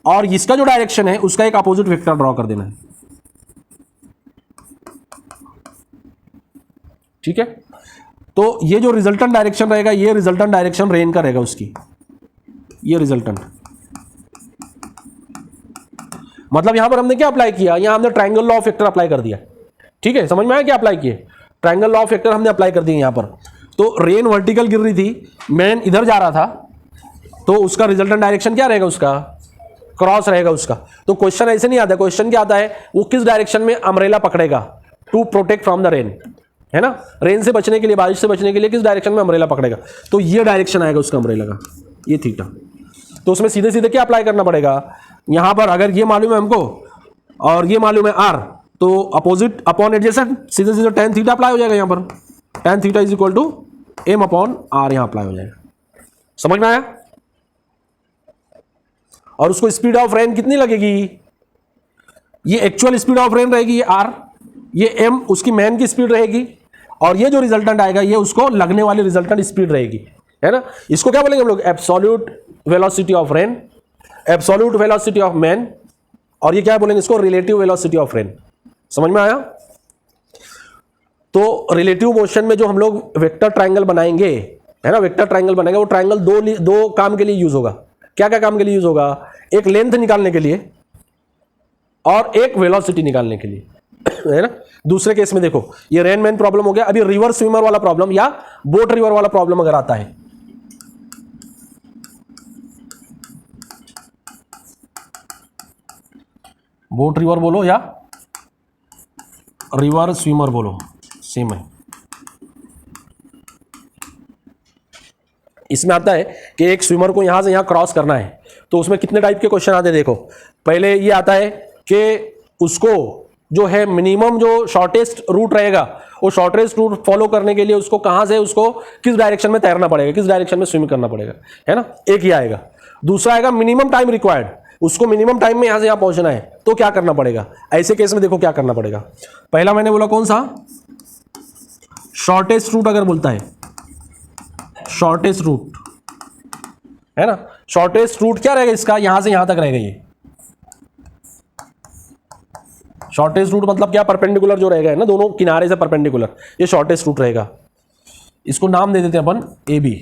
और इसका जो डायरेक्शन है उसका एक अपोजिट वेक्टर ड्रॉ कर देना है, ठीक है। तो ये जो रिजल्टेंट डायरेक्शन रहेगा, ये रिजल्टेंट डायरेक्शन रेन का रहेगा उसकी, ये रिजल्टेंट। मतलब यहां पर हमने क्या अप्लाई किया? यहां हमने triangle law of vector apply कर दिया, ठीक है। समझ में आया क्या अप्लाई किए? ट्रायंगल लॉ ऑफ वेक्टर हमने अप्लाई कर दिए यहां पर। तो रेन वर्टिकल गिर रही थी, मैन इधर जा रहा था, तो उसका रिजल्टेंट डायरेक्शन क्या रहेगा? उसका क्रॉस रहेगा उसका। तो क्वेश्चन ऐसे नहीं आता, क्वेश्चन क्या आता है, वो किस डायरेक्शन में अम्ब्रेला पकड़ेगा to protect from the rain, है ना। रेन से बचने के लिए, बारिश से बचने के लिए किस डायरेक्शन में अम्ब्रेला पकड़ेगा? तो ये डायरेक्शन आएगा उसका अम्ब्रेला का, ये थीटा। तो उसमें सीधे सीधे क्या अप्लाई करना पड़ेगा? यहां पर अगर ये मालूम है हमको और ये मालूम है आर, तो अपोजिट अपॉन एडजेसेंट, सीधे सीधे tan थीटा अप्लाई हो जाएगा यहां पर। tan theta is equal to m upon r यहां अप्लाई हो जाएगा। समझ में आया? और उसको स्पीड ऑफ रेन कितनी लगेगी? ये एक्चुअल स्पीड ऑफ रेन रहेगी, ये आर, ये m उसकी मैन की स्पीड रहेगी, और ये जो रिजल्टेंट आएगा ये उसको लगने वाली रिजल्टेंट स्पीड रहेगी, है ना। इसको क्या बोलेंगे हम लोग? Absolute velocity of rain, absolute velocity of man, और ये क्या बोलेंगे इसको? Relative velocity of rain. समझ में आया? तो रिलेटिव मोशन में जो हम लोग वेक्टर ट्रायंगल बनाएंगे, है ना, वेक्टर ट्रायंगल बनाएंगे, वो ट्रायंगल दो काम के लिए यूज होगा। क्या क्या काम के लिए यूज होगा? एक लेंथ निकालने के लिए और एक वेलोसिटी निकालने के लिए, है ना। दूसरे केस में देखो, ये रेन मैन प्रॉब्लम हो गया। अभी रिवर स्विमर वाला प्रॉब्लम या बोट रिवर वाला प्रॉब्लम अगर आता है, बोट रिवर बोलो या रिवर स्विमर बोलो, सेम है। इसमें आता है कि एक स्विमर को यहां से यहां क्रॉस करना है, तो उसमें कितने टाइप के क्वेश्चन आते हैं देखो। पहले ये आता है कि उसको जो है मिनिमम जो शॉर्टेस्ट रूट रहेगा, वो शॉर्टेस्ट रूट फॉलो करने के लिए उसको कहां से, उसको किस डायरेक्शन में तैरना पड़ेगा, किस डायरेक्शन में स्विम करना पड़ेगा, है ना, एक ही आएगा। दूसरा आएगा मिनिमम टाइम रिक्वायर्ड, उसको मिनिमम टाइम में यहां से यहां पहुंचना है तो क्या करना पड़ेगा। ऐसे केस में देखो क्या करना पड़ेगा। पहला मैंने बोला कौन सा, शॉर्टेस्ट रूट अगर बोलता है, शॉर्टेस्ट रूट है ना, शॉर्टेस्ट रूट क्या रहेगा इसका, यहां से यहां तक रहेगा। ये शॉर्टेस्ट रूट मतलब क्या, परपेंडिकुलर जो रहेगा, है ना, दोनों किनारे से परपेंडिकुलर, ये शॉर्टेस्ट रूट रहेगा। इसको नाम दे देते हैं अपन ए बी।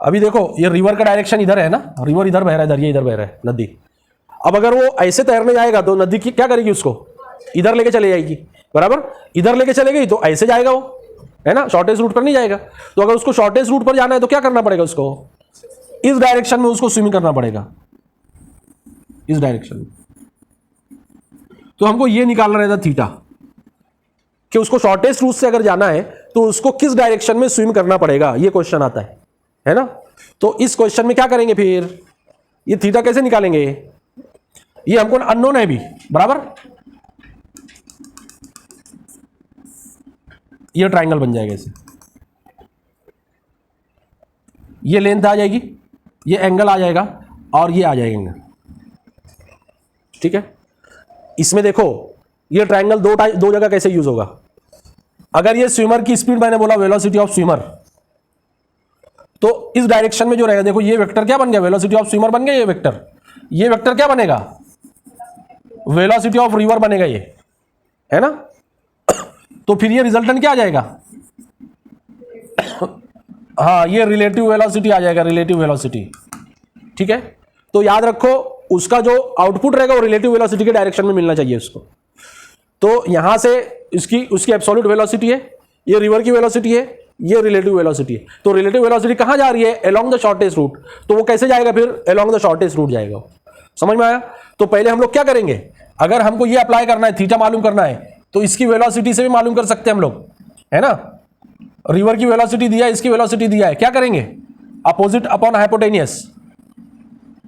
अभी देखो ये रिवर का डायरेक्शन इधर है ना, रिवर इधर बह रहा है, इधर ये इधर बह रहा है नदी। अब अगर वो ऐसे तैरने जाएगा तो नदी की क्या करेगी, उसको इधर लेके चले जाएगी, बराबर, इधर लेके चले गई तो ऐसे जाएगा वो, है ना, शॉर्टेस्ट रूट पर नहीं जाएगा। तो अगर उसको शॉर्टेस्ट रूट पर जाना है तो क्या करना पड़ेगा, उसको इस डायरेक्शन में उसको स्विमिंग करना पड़ेगा, इस डायरेक्शन में। तो हमको ये निकालना रहता थीटा, कि उसको शॉर्टेस्ट रूट से अगर जाना है तो उसको किस डायरेक्शन में स्विम करना पड़ेगा, ये क्वेश्चन आता है ना। तो इस क्वेश्चन में क्या करेंगे फिर, ये थीटा कैसे निकालेंगे, ये हमको अननोन है भी, बराबर। ये ट्रायंगल बन जाएगा ऐसे, ये लेंथ आ जाएगी, ये एंगल आ जाएगा और ये आ जाएगा एंगल, ठीक है। इसमें देखो ये ट्रायंगल दो जगह कैसे यूज होगा। अगर ये स्विमर की स्पीड, मैंने बोला वेलोसिटी ऑफ स्विमर, तो इस डायरेक्शन में जो रहेगा, देखो ये वेक्टर क्या बन गया, वेलोसिटी ऑफ स्विमर बन गया। ये वेक्टर क्या बनेगा, वेलोसिटी ऑफ रिवर बनेगा, ये है ना। तो फिर ये रिजल्टेंट क्या आ जाएगा, हाँ, ये रिलेटिव वेलोसिटी आ जाएगा, रिलेटिव वेलोसिटी, ठीक है। तो याद रखो उसका जो आउटपुट रहेगा वो रिलेटिव वेलोसिटी के डायरेक्शन में मिलना चाहिए उसको। तो यहां से उसकी एब्सोल्यूट वेलोसिटी है, ये रिवर की वेलोसिटी है, ये रिलेटिव वेलोसिटी है। तो रिलेटिव वेलोसिटी कहां जा रही है, अलोंग द शॉर्टेस्ट रूट, तो वो कैसे जाएगा फिर, अलोंग द शॉर्टेस्ट रूट जाएगा। समझ में आया। तो पहले हम लोग क्या करेंगे, अगर हमको ये अप्लाई करना है, थीटा मालूम करना है, तो इसकी वेलोसिटी से भी मालूम कर सकते हैं हम लोग, है ना। रिवर की वेलोसिटी दिया है, इसकी वेलोसिटी दिया है, क्या करेंगे, अपोजिट अपॉन हाइपोटेनियस,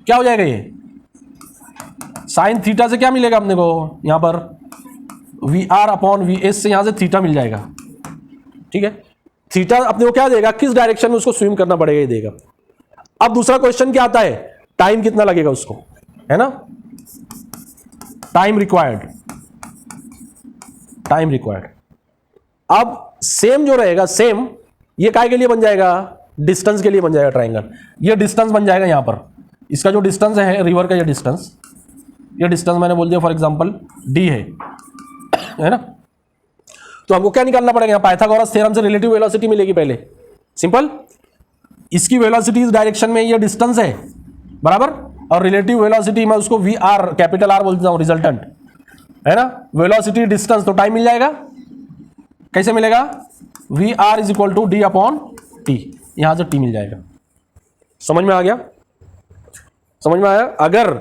क्या हो जाएगा ये, साइन थीटा से क्या मिलेगा अपने को, यहां पर v r upon v s से यहां से थीटा मिल जाएगा, ठीक है। थीटा अपने को क्या देगा, किस डायरेक्शन में उसको स्विम करना पड़ेगा ये देगा। अब दूसरा क्वेश्चन क्या आता है, टाइम कितना लगेगा उसको, है ना, टाइम रिक्वायर्ड। अब सेम जो रहेगा, सेम ये काय के लिए बन जाएगा, डिस्टेंस के लिए बन जाएगा ट्राइंगल। ये डिस्टेंस बन जाएगा यहां पर, इसका जो डिस्टेंस है रिवर का, ये डिस्टेंस मैंने बोल दिया फॉर एग्जांपल डी है ना। तो हमको क्या निकालना पड़ेगा, यहां पाइथागोरस थ्योरम से रिलेटिव वेलोसिटी मिलेगी पहले, सिंपल। इसकी वेलोसिटी इस डायरेक्शन में, ये डिस्टेंस है, बराबर, और रिलेटिव वेलोसिटी मैं उसको वी आर, कैपिटल आर बोलता हूं, रिजल्टेंट, है ना। वेलोसिटी डिस्टेंस, तो टाइम मिल जाएगा, कैसे मिलेगा, v r is equal to d upon t, यहां से टी मिल जाएगा। समझ में आ गया, समझ में आया। अगर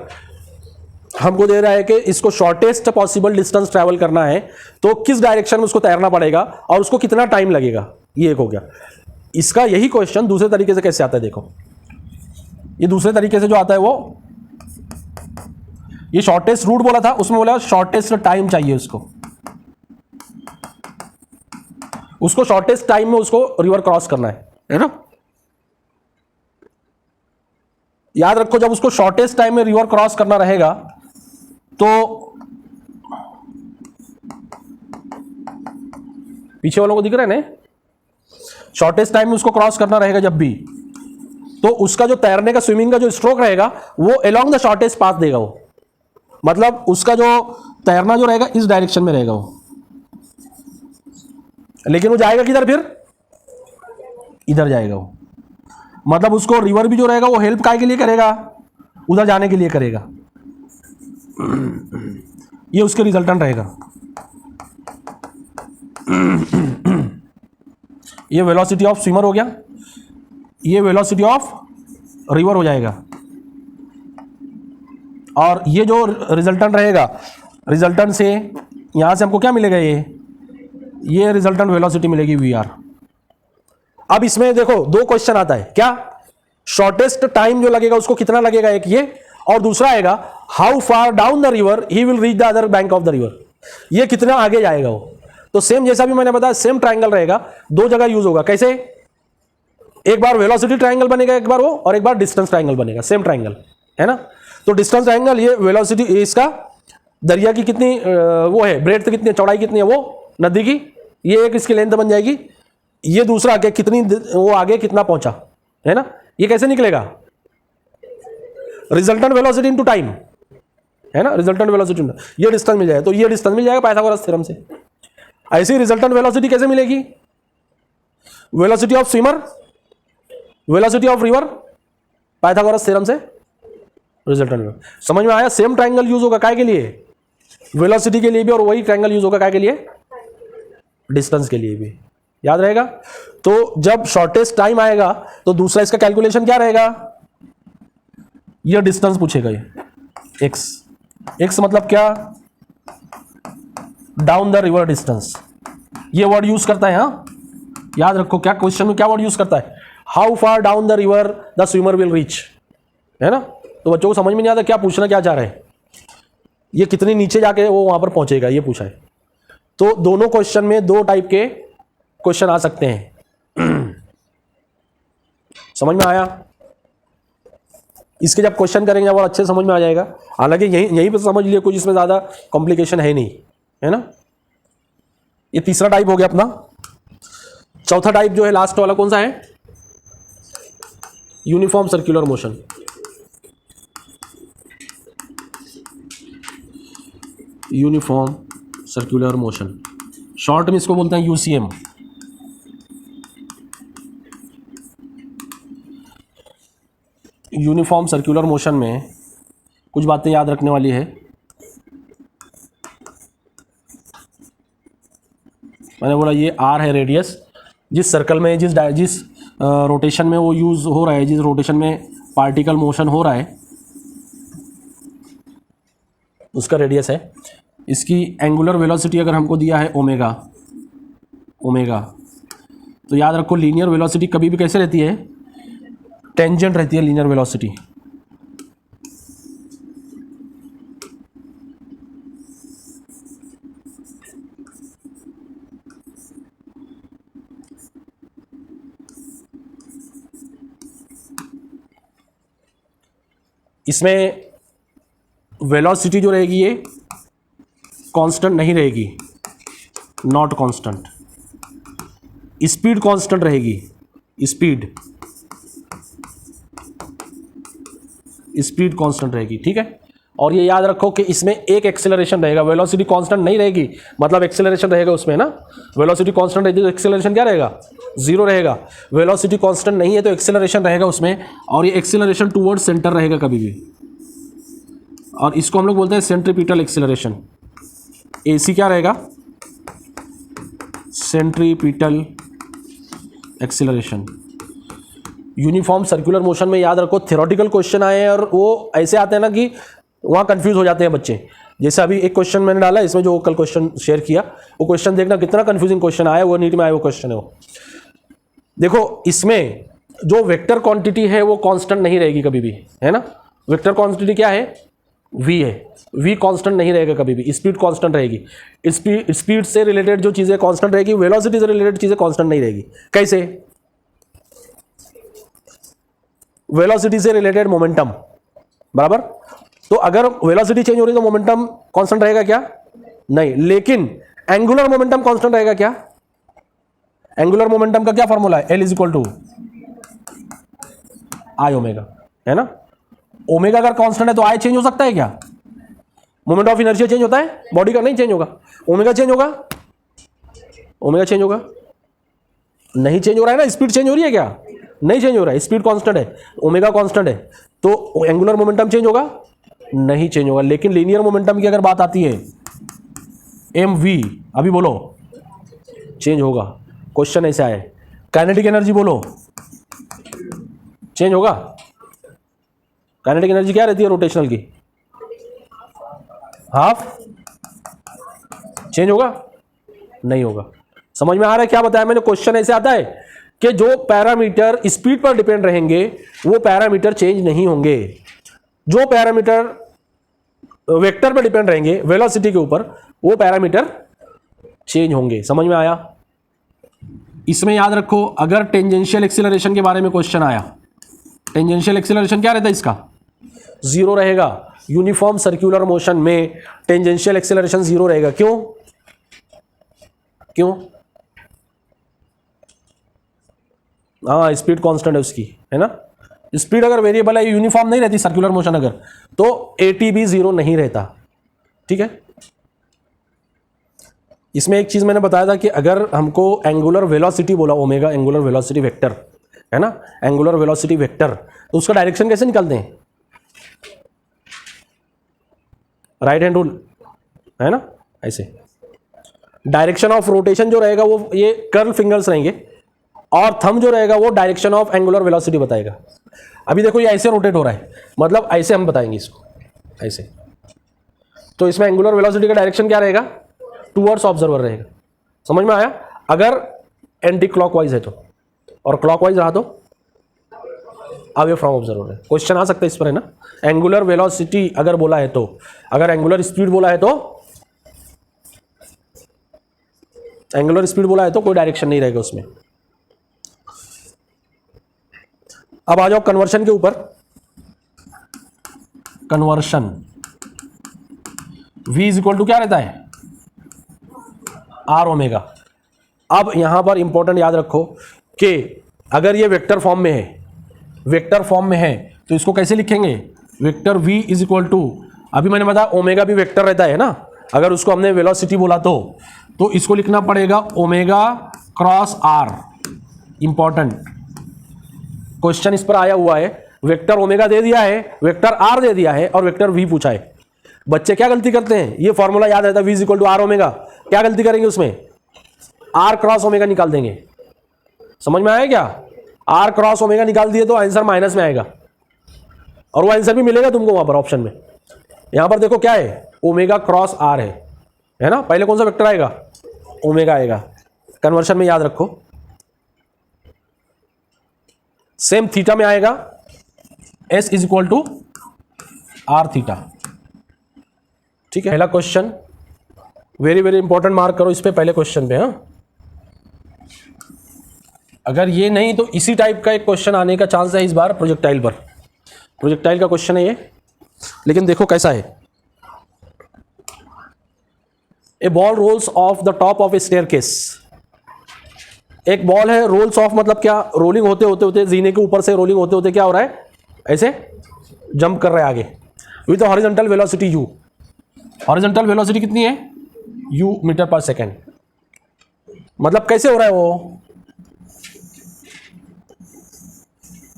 हमको दे रहा है कि इसको शॉर्टेस्ट पॉसिबल डिस्टेंस ट्रैवल करना है तो किस डायरेक्शन में उसको तैरना पड़ेगा और उसको कितना टाइम लगेगा, ये एक हो गया। इसका यही क्वेश्चन दूसरे तरीके से कैसे आता है, देखो ये दूसरे तरीके से जो आता है वो, ये शॉर्टेस्ट रूट बोला था, उसमें बोला शॉर्टेस्ट टाइम चाहिए उसको शॉर्टेस्ट टाइम में उसको रिवर क्रॉस करना है ना। याद रखो जब उसको शॉर्टेस्ट टाइम में रिवर क्रॉस करना रहेगा तो पीछे वालों को दिख रहा है ना, शॉर्टेस्ट टाइम में उसको क्रॉस करना रहेगा जब भी, तो उसका जो तैरने का, स्विमिंग का जो स्ट्रोक रहेगा वो अलोंग द शॉर्टेस्ट पाथ देगा वो, मतलब उसका जो तैरना जो रहेगा इस डायरेक्शन में रहेगा वो, लेकिन वो जाएगा किधर, फिर इधर जाएगा वो। मतलब उसको रिवर भी जो रहेगा वो हेल्प काय के लिए करेगा, उधर जाने के लिए करेगा। ये उसके रिजल्टेंट रहेगा। ये वेलोसिटी ऑफ स्विमर हो गया, ये वेलोसिटी ऑफ रिवर हो जाएगा। और ये जो रिजल्टेंट रहेगा, रिजल्टेंट से यहां से हमको क्या मिलेगा, ये रिजल्टेंट वेलोसिटी मिलेगी वी आर। अब इसमें देखो दो क्वेश्चन आता है, क्या शॉर्टेस्ट टाइम जो लगेगा उसको कितना लगेगा, एक ये, और दूसरा आएगा how far down the river he will reach the other bank of the river, ये कितना आगे जाएगा वो। तो सेम जैसा भी मैंने बताया, सेम ट्रायंगल रहेगा, दो जगह यूज होगा। कैसे, एक बार वेलोसिटी ट्रायंगल बनेगा एक बार वो, और एक बार डिस्टेंस ट्रायंगल बनेगा, सेम ट्रायंगल है ना। तो डिस्टेंस ट्रायंगल, ये वेलोसिटी, इसका दरिया की कितनी वो है, ब्रेड्थ कितनी है, चौड़ाई कितनी है वो नदी की, ये एक इसकी लेंथ बन जाएगी। ये दूसरा आगे कितनी, वो आगे कितना पहुंचा, है ना। ये कैसे निकलेगा, रिजल्टेंट वेलोसिटी इनटू टाइम, है ना, रिजल्टेंट वेलोसिटी, ये डिस्टेंस मिल जाएगा, तो ये डिस्टेंस मिल जाएगा पाइथागोरस थ्योरम से। ऐसी ही रिजल्टेंट वेलोसिटी कैसे मिलेगी, velocity of swimmer, velocity of river, Pythagoras theorem से रिजल्टेंट। समझ में आया, सेम ट्रायंगल यूज होगा काय के लिए, वेलोसिटी के लिए भी, और वही ट्रायंगल यूज होगा काय के लिए, डिस्टेंस के लिए भी, याद रहेगा। तो जब शॉर्टेस्ट टाइम आएगा तो दूसरा इसका कैलकुलेशन क्या रहेगा, ये डिस्टेंस पूछेगा, ये एक्स, एक्स मतलब क्या, डाउन द रिवर डिस्टेंस, ये वर्ड यूज करता है। हाँ याद रखो, क्या क्वेश्चन में क्या वर्ड यूज करता है, how far down the river the swimmer will reach, है ना। तो बच्चों को समझ में नहीं आता क्या पूछना क्या चाह रहे हैं, ये कितनी नीचे जाके वो वहां पर पहुंचेगा, ये पूछा है। तो दोनों क्वेश्चन में दो टाइप के क्वेश्चन आ सकते हैं। समझ में आया, इसके जब क्वेश्चन करेंगे और अच्छे समझ में आ जाएगा। हालांकि यहीं पे समझ लिए, कुछ इसमें ज्यादा कॉम्प्लिकेशन है नहीं, है ना। ये तीसरा टाइप हो गया अपना। चौथा टाइप जो है लास्ट वाला कौन सा है, uniform circular motion. Uniform circular motion, short में इसको बोलते हैं यूसीएम। यूनिफॉर्म सर्कुलर मोशन में कुछ बातें याद रखने वाली है। मैंने बोला ये आर है रेडियस, जिस सर्कल में, जिस रोटेशन में वो यूज हो रहा है, जिस रोटेशन में पार्टिकल मोशन हो रहा है, उसका रेडियस है। इसकी एंगुलर वेलोसिटी अगर हमको दिया है ओमेगा, ओमेगा, तो याद रखो लीनियर वेलोसिटी कभी भी कैसे रहती है, टेंजेंट रहती है लीनियर वेलोसिटी। इसमें वेलोसिटी जो रहेगी ये कांस्टेंट नहीं रहेगी, नॉट कांस्टेंट। स्पीड कांस्टेंट रहेगी, स्पीड कांस्टेंट रहेगी, ठीक है। और ये याद रखो कि इसमें एक एक्सेलरेशन रहेगा, वेलोसिटी कांस्टेंट नहीं रहेगी, मतलब एक्सेलरेशन रहेगा उसमें ना। वेलोसिटी कांस्टेंट रहेगी तो एक्सेलरेशन क्या रहेगा, जीरो रहेगा। वेलोसिटी कांस्टेंट नहीं है तो एक्सेलरेशन रहेगा उसमें, और ये एक्सेलरेशन टुवर्ड सेंटर रहेगा कभी भी, और इसको हम लोग बोलते हैं सेंट्रीपिटल एक्सेलरेशन। एसी क्या रहेगा, centripetal acceleration. Uniform circular motion में याद रखो थ्योरेटिकल क्वेश्चन आए हैं, और वो ऐसे आते हैं ना कि वहाँ कंफ्यूज हो जाते हैं बच्चे। जैसे अभी एक क्वेश्चन मैंने डाला, इसमें जो कल क्वेश्चन शेयर किया, वो क्वेश्चन देखना कितना कंफ्यूजिंग क्वेश्चन आया, वो नीट में आया वो क्वेश्चन है वो। देखो इसमें जो वेक्टर क्वांटिटी है वो कांस्टेंट नहीं रहेगी कभी भी, है ना। वेक्टर क्वांटिटी क्या है, v है, v कांस्टेंट नहीं रहेगा कभी भी, स्पीड कांस्टेंट रहेगी। स्पीड से रिलेटेड जो चीजें कांस्टेंट रहेगी, वेलोसिटी से रिलेटेड चीजें कांस्टेंट नहीं रहेगी। कैसे, वेलोसिटी से रिलेटेड मोमेंटम, बराबर। तो अगर वेलोसिटी चेंज हो रही है तो मोमेंटम कांस्टेंट रहेगा क्या, नहीं। लेकिन एंगुलर मोमेंटम कांस्टेंट रहेगा क्या, एंगुलर मोमेंटम का क्या फॉर्मूला है, L is equal to I omega, है ना। ओमेगा अगर कांस्टेंट है तो आई चेंज हो सकता है क्या, मोमेंट ऑफ इनर्शिया चेंज होता है बॉडी का, नहीं चेंज होगा। ओमेगा चेंज होगा, ओमेगा चेंज होगा, नहीं चेंज हो रहा है ना। स्पीड चेंज हो रही है क्या, नहीं चेंज हो रहा है, स्पीड कांस्टेंट है, ओमेगा कांस्टेंट है, तो एंगुलर मोमेंटम चेंज होगा, नहीं चेंज होगा। लेकिन लीनियर मोमेंटम की अगर बात आती है, mv, अभी बोलो, चेंज होगा। क्वेश्चन ऐसा है, काइनेटिक एनर्जी बोलो, चेंज होगा। काइनेटिक एनर्जी क्या रहती है रोटेशनल की, हाफ चेंज होगा? नहीं होगा। समझ में आ रहा है क्या बताया मैंने? क्वेश्चन ऐसे आता है कि जो पैरामीटर स्पीड पर डिपेंड रहेंगे वो पैरामीटर चेंज नहीं होंगे, जो पैरामीटर वेक्टर पर डिपेंड रहेंगे वेलोसिटी के ऊपर वो पैरामीटर चेंज होंगे। समझ में आया? इसमें याद रखो, अगर टेंजेंशियल एक्सीलरेशन के बारे में क्वेश्चन आया, टेंजेंशियल एक्सीलरेशन क्या रहता है इसका? जीरो रहेगा। यूनिफॉर्म सर्कुलर मोशन में टेंजेंशियल एक्सीलरेशन जीरो रहेगा। क्यों? क्यों? हाँ, स्पीड कांस्टेंट है उसकी, है ना। स्पीड अगर वेरिएबल है, यूनिफॉर्म नहीं रहती सर्कुलर मोशन अगर, तो एटी भी जीरो नहीं रहता। ठीक है। इसमें एक चीज मैंने बताया था कि अगर हमको एंगुलर वेलोसिटी बोला, ओमेगा एंगुलर वेलोसिटी वेक्टर, है ना, एंगुलर वेलोसिटी वेक्टर, तो उसका डायरेक्शन कैसे निकालते हैं? राइट हैंड रूल, है ना, ऐसे। डायरेक्शन ऑफ रोटेशन जो रहेगा वो ये कर्ल फिंगर्स रहेंगे, और थंब जो रहेगा वो डायरेक्शन ऑफ एंगुलर वेलोसिटी बताएगा। अभी देखो ये ऐसे रोटेट हो रहा है, मतलब ऐसे हम बताएंगे इसको, ऐसे। तो इसमें एंगुलर वेलोसिटी का डायरेक्शन क्या रहेगा? टूवर्ड्स ऑब्जर्वर रहेगा। समझ में आया? अगर एंटी क्लॉकवाइज है तो, और क्लॉकवाइज रहा तो अवे फ्रॉम ऑब्जर्वर है। क्वेश्चन आ सकता है इस पर, है ना। एंगुलर वेलोसिटी अगर बोला है तो, अगर एंगुलर स्पीड बोला है तो, एंगुलर स्पीड बोला है तो कोई डायरेक्शन नहीं रहेगा उसमें। अब आ जाओ कन्वर्शन के ऊपर। Conversion v is equal to क्या रहता है? R omega. अब यहां पर इंपॉर्टेंट याद रखो कि अगर ये वेक्टर फॉर्म में है, वेक्टर फॉर्म में है, तो इसको कैसे लिखेंगे? Vector v is equal to, अभी मैंने बताया ओमेगा भी वेक्टर रहता है ना, अगर उसको हमने वेलोसिटी बोला तो इसको लिखना पड़ेगा omega cross r. Important question इस पर आया हुआ है। वेक्टर ओमेगा दे दिया है, वेक्टर आर दे दिया है, और वेक्टर v पूछा है। बच्चे क्या गलती करते हैं? ये फॉर्मूला याद रहता है v is equal to r omega, क्या गलती करेंगे उसमें? आर क्रॉस ओमेगा निकाल देंगे। समझ में आया क्या? आर क्रॉस ओमेगा निकाल दिए तो आंसर माइनस में आएगा, और वो आंसर भी मिलेगा तुमको वहां पर ऑप्शन में। यहां पर देखो क्या है? ओमेगा क्रॉस आर है ना। पहले कौन सा वेक्टर आएगा? ओमेगा आएगा। कन्वर्शन में याद रखो, सेम थीटा में आएगा, S is equal to R theta. ठीक है। पहला question very very important, mark करो इस पे, पहले क्वेश्चन पे। हाँ, अगर ये नहीं तो इसी टाइप का एक क्वेश्चन आने का चांस है इस बार प्रोजेक्टाइल पर। प्रोजेक्टाइल का क्वेश्चन है ये, लेकिन देखो कैसा है। A ball rolls off the top of a staircase. एक बॉल है, रोल्स ऑफ मतलब क्या? रोलिंग होते होते होते, जीने के ऊपर से रोलिंग होते होते क्या हो रहा है? ऐसे जंप कर रहा है आगे, with horizontal velocity u। Horizontal velocity कितनी है? u मीटर पर सेकेंड। मतलब कैसे हो रहा है वो?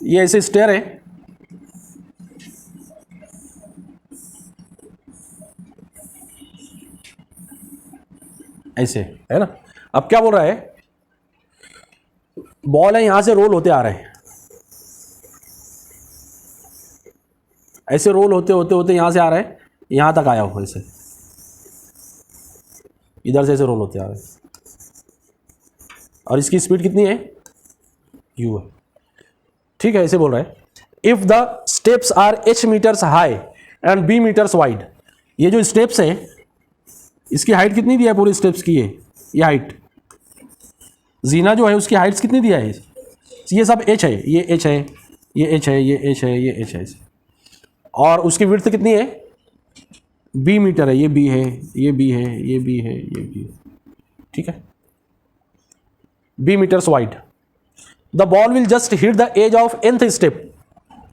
ये ऐसे स्टेयर है, ऐसे, है ना। अब क्या बोल रहा है? बॉल है, यहां से रोल होते आ रहे हैं, ऐसे रोल होते होते होते यहां से आ रहा है, यहां तक आया हो, ऐसे इधर से ऐसे रोल होते आ रहे हैं, और इसकी स्पीड कितनी है? u है। ठीक है, ऐसे बोल रहा है, if the steps are h metres high and b metres wide. ये जो स्टेप्स है इसकी हाइट कितनी दिया है? पूरी स्टेप्स की ये हाइट, जीना जो है उसकी हाइट्स कितनी दिया है? ये सब h है, ये h है, ये h है, ये h है, ये h है, और उसकी विड्थ कितनी है? b मीटर है, ये b है, ये b है, ये b है, ये b है। ठीक है, b metres wide. The ball will just hit the edge of nth step.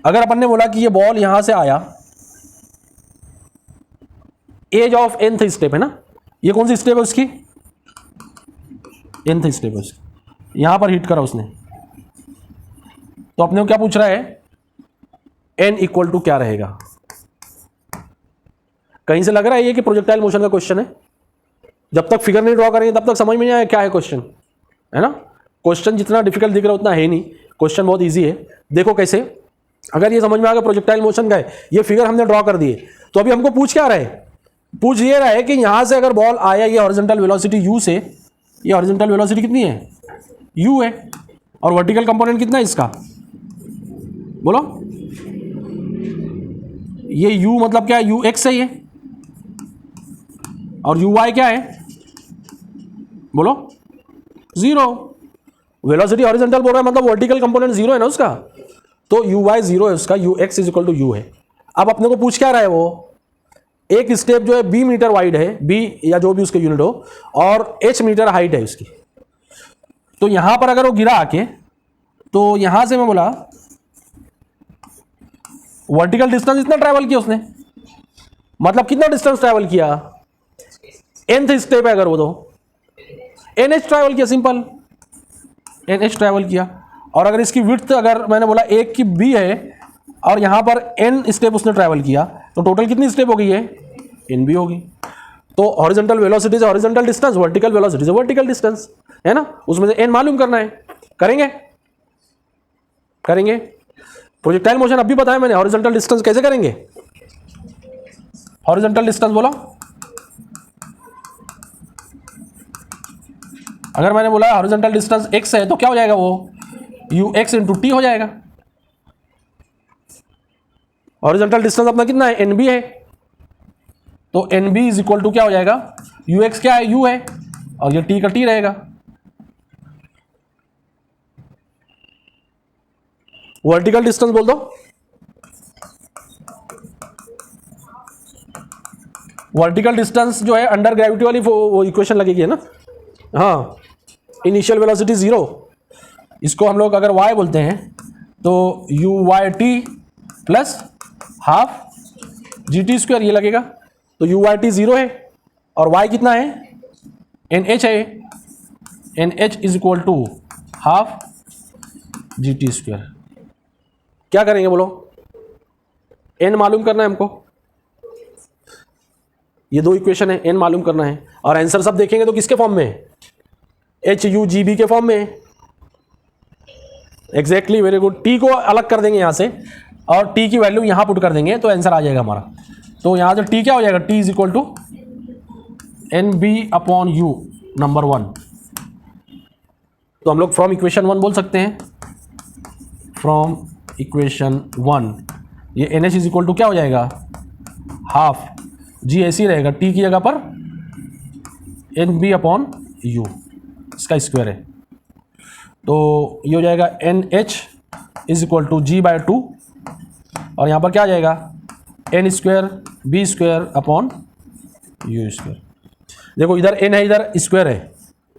अगर अपन ने बोला कि ये बॉल यहां से आया, एज ऑफ nth स्टेप है ना, ये कौन सी स्टेप है उसकी? nth स्टेप है उसकी, यहां पर हिट करा उसने, तो अपने को क्या पूछ रहा है? n इक्वल टू क्या रहेगा? कहीं से लग रहा है ये कि प्रोजेक्टाइल मोशन का क्वेश्चन है। जब तक फिगर नहीं ड्रॉ करेंगे तब तक समझ में नहीं आया क्या है क्वेश्चन, है ना। क्वेश्चन जितना डिफिकल्ट दिख रहा है उतना है नहीं, क्वेश्चन बहुत इजी है। देखो कैसे, अगर ये समझ में आ गया प्रोजेक्टाइल मोशन का है, ये फिगर हमने ड्रॉ कर दिए, तो अभी हमको पूछ क्या रहा है? पूछ ये रहा है कि यहां से अगर बॉल आया ये हॉरिजॉन्टल वेलोसिटी u से, ये हॉरिजॉन्टल वेलोसिटी कितनी है u है, और वर्टिकल कंपोनेंट कितना है इसका, बोलो। ये u मतलब क्या है, ux है ये, और uy क्या है, बोलो, 0। वेलोसिटी हॉरिजॉन्टल बोल रहा है मतलब वर्टिकल कंपोनेंट 0 है ना उसका, तो uy 0 है उसका, ux is equal to u है। अब अपने को पूछ क्या रहा है, वो एक स्टेप जो है b मीटर वाइड है, b या जो भी उसके यूनिट हो, और h मीटर हाइट है उसकी। तो यहां पर अगर वो गिरा आके, तो यहां से मैं बोला वर्टिकल डिस्टेंस इतना ट्रैवल किया उसने, मतलब कितना डिस्टेंस ट्रैवल किया, nth स्टेप है अगर वो, तो nh ट्रैवल किया, सिंपल nh ट्रैवल किया। और अगर इसकी विड्थ अगर मैंने बोला 1 की b है, और यहां पर n स्टेप उसने ट्रैवल किया, तो टोटल कितनी स्टेप हो गई है, nb होगी। तो हॉरिजॉन्टल वेलोसिटी से हॉरिजॉन्टल डिस्टेंस, वर्टिकल वेलोसिटी से वर्टिकल डिस्टेंस, है ना, उसमें से n मालूम करना है। करेंगे करेंगे प्रोजेक्टाइल मोशन अभी बताया मैंने, हॉरिजॉन्टल डिस्टेंस कैसे करेंगे, हॉरिजॉन्टल डिस्टेंस बोलो। अगर मैंने बोला हॉरिजॉन्टल डिस्टेंस x है, तो क्या हो जाएगा वो, ux इंटू टी हो जाएगा। हॉरिजॉन्टल डिस्टेंस अपना कितना है, nb है, तो nb इज इक्वल टू क्या हो जाएगा, ux क्या है, u है, और ये t का t रहेगा। वर्टिकल डिस्टेंस बोल दो, वर्टिकल डिस्टेंस जो है अंडर ग्रेविटी वाली वो इक्वेशन लगेगी, है ना। हाँ, इनिशियल वेलोसिटी 0, इसको हम लोग अगर y बोलते हैं तो uy t plus half gt square ये लगेगा। तो uy t 0 है, और y कितना है, nh है, nh is equal to half gt square. क्या करेंगे बोलो, n मालूम करना है हमको, ये दो इक्वेशन है, n मालूम करना है, और आंसर सब देखेंगे तो किसके फॉर्म में है, एच यू जी बी के फॉर्म में। Exactly, very good. टी को अलग कर देंगे यहां से, और टी की वैल्यू यहां पुट कर देंगे, तो आंसर आ जाएगा हमारा। तो यहां से टी क्या हो जाएगा, T is equal to N B upon U number 1। तो हम लोग फ्रॉम इक्वेशन 1 बोल सकते हैं, फ्रॉम इक्वेशन 1 ये N H is equal to क्या हो जाएगा, हाफ जी ऐसी रहेगा, टी की जगह पर एन बी अपॉन यू, इसका स्क्वायर है। तो ये हो जाएगा N H is equal to G by 2, और यहाँ पर क्या आ जाएगा, N square B square upon U square. देखो इधर एन है, इधर स्क्वायर है,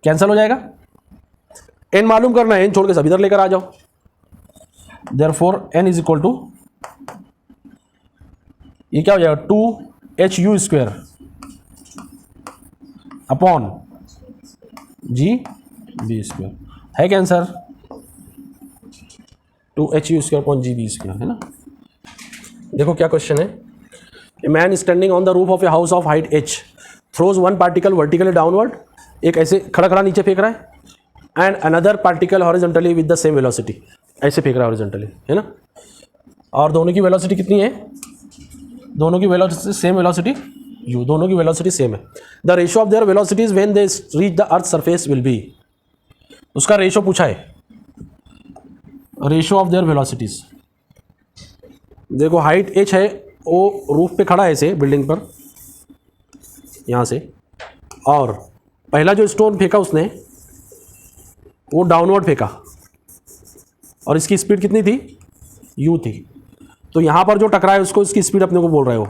कैंसिल हो जाएगा। एन मालूम करना है, एन छोड़ के सब इधर लेकर आ जाओ। Therefore N is equal to, ये क्या हो जाएगा, 2 HU square upon G B square, है क्या answer, 2HU square upon G B square, है ना। देखो क्या क्वेश्चन है, a man standing on the roof of a house of height h throws one particle vertically downward, एक ऐसे खड़ा खड़ा नीचे फेंक रहा है, and another particle horizontally with the same velocity, ऐसे फेंक रहा है हॉरिजॉन्टली, है ना। और दोनों की वेलोसिटी कितनी है, दोनों की वेलोसिटी सेम वेलोसिटी u, दोनों की वेलोसिटी सेम है। The ratio of their velocities when they reach the earth surface will be, उसका रेशियो पूछा है, रेशियो ऑफ देयर वेलोसिटीज। देखो हाइट h है, वो रूफ पे खड़ा है ऐसे बिल्डिंग पर यहाँ से, और पहला जो स्टोन फेंका उसने वो डाउनवर्ड फेंका, और इसकी स्पीड कितनी थी, u थी। तो यहाँ पर जो टकरा है उसको, इसकी स्पीड अपने को बोल रहे हो,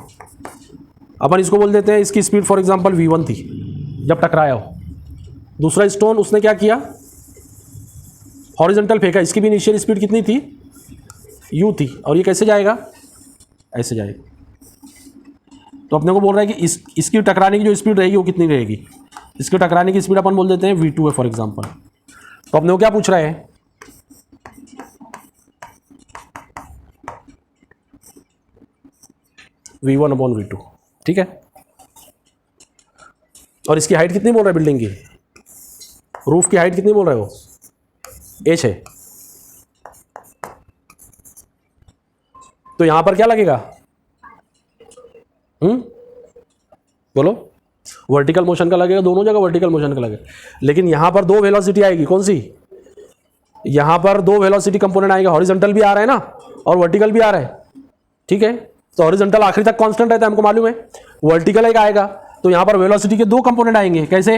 अपन इसको बोल देते हैं इसकी स्पीड फॉर एग्जांपल v1 थी जब टकराया हो। दूसरा स्टोन उसने क्या किया, हॉरिजॉन्टल फेंका, इसकी भी इनिशियल स्पीड कितनी थी, u थी, और ये कैसे जाएगा, ऐसे जाएगा। तो अपने को बोल रहा है कि इसकी टकराने की जो स्पीड रहेगी वो कितनी रहेगी, इसके टकराने की स्पीड अपन बोल देते हैं v2 है फॉर एग्जांपल। तो अपने को क्या पूछ रहा है, v1 अपॉन v2, ठीक है। और इसकी हाइट कितनी बोल रहा है बिल्डिंग की, रूफ की हाइट कितनी बोल रहे हो, h है। तो यहां पर क्या लगेगा, बोलो, वर्टिकल मोशन का लगेगा, दोनों जगह वर्टिकल मोशन का लगेगा। लेकिन यहां पर दो वेलोसिटी आएगी, कौन सी? यहां पर दो वेलोसिटी कंपोनेंट आएगा, हॉरिजॉन्टल भी आ रहा है ना और वर्टिकल भी आ रहा है, ठीक है। तो हॉरिजॉन्टल आखिरी तक कांस्टेंट रहता है, हमको मालूम है। वर्टिकल एक आएगा, तो यहां पर वेलोसिटी के दो कंपोनेंट आएंगे। कैसे?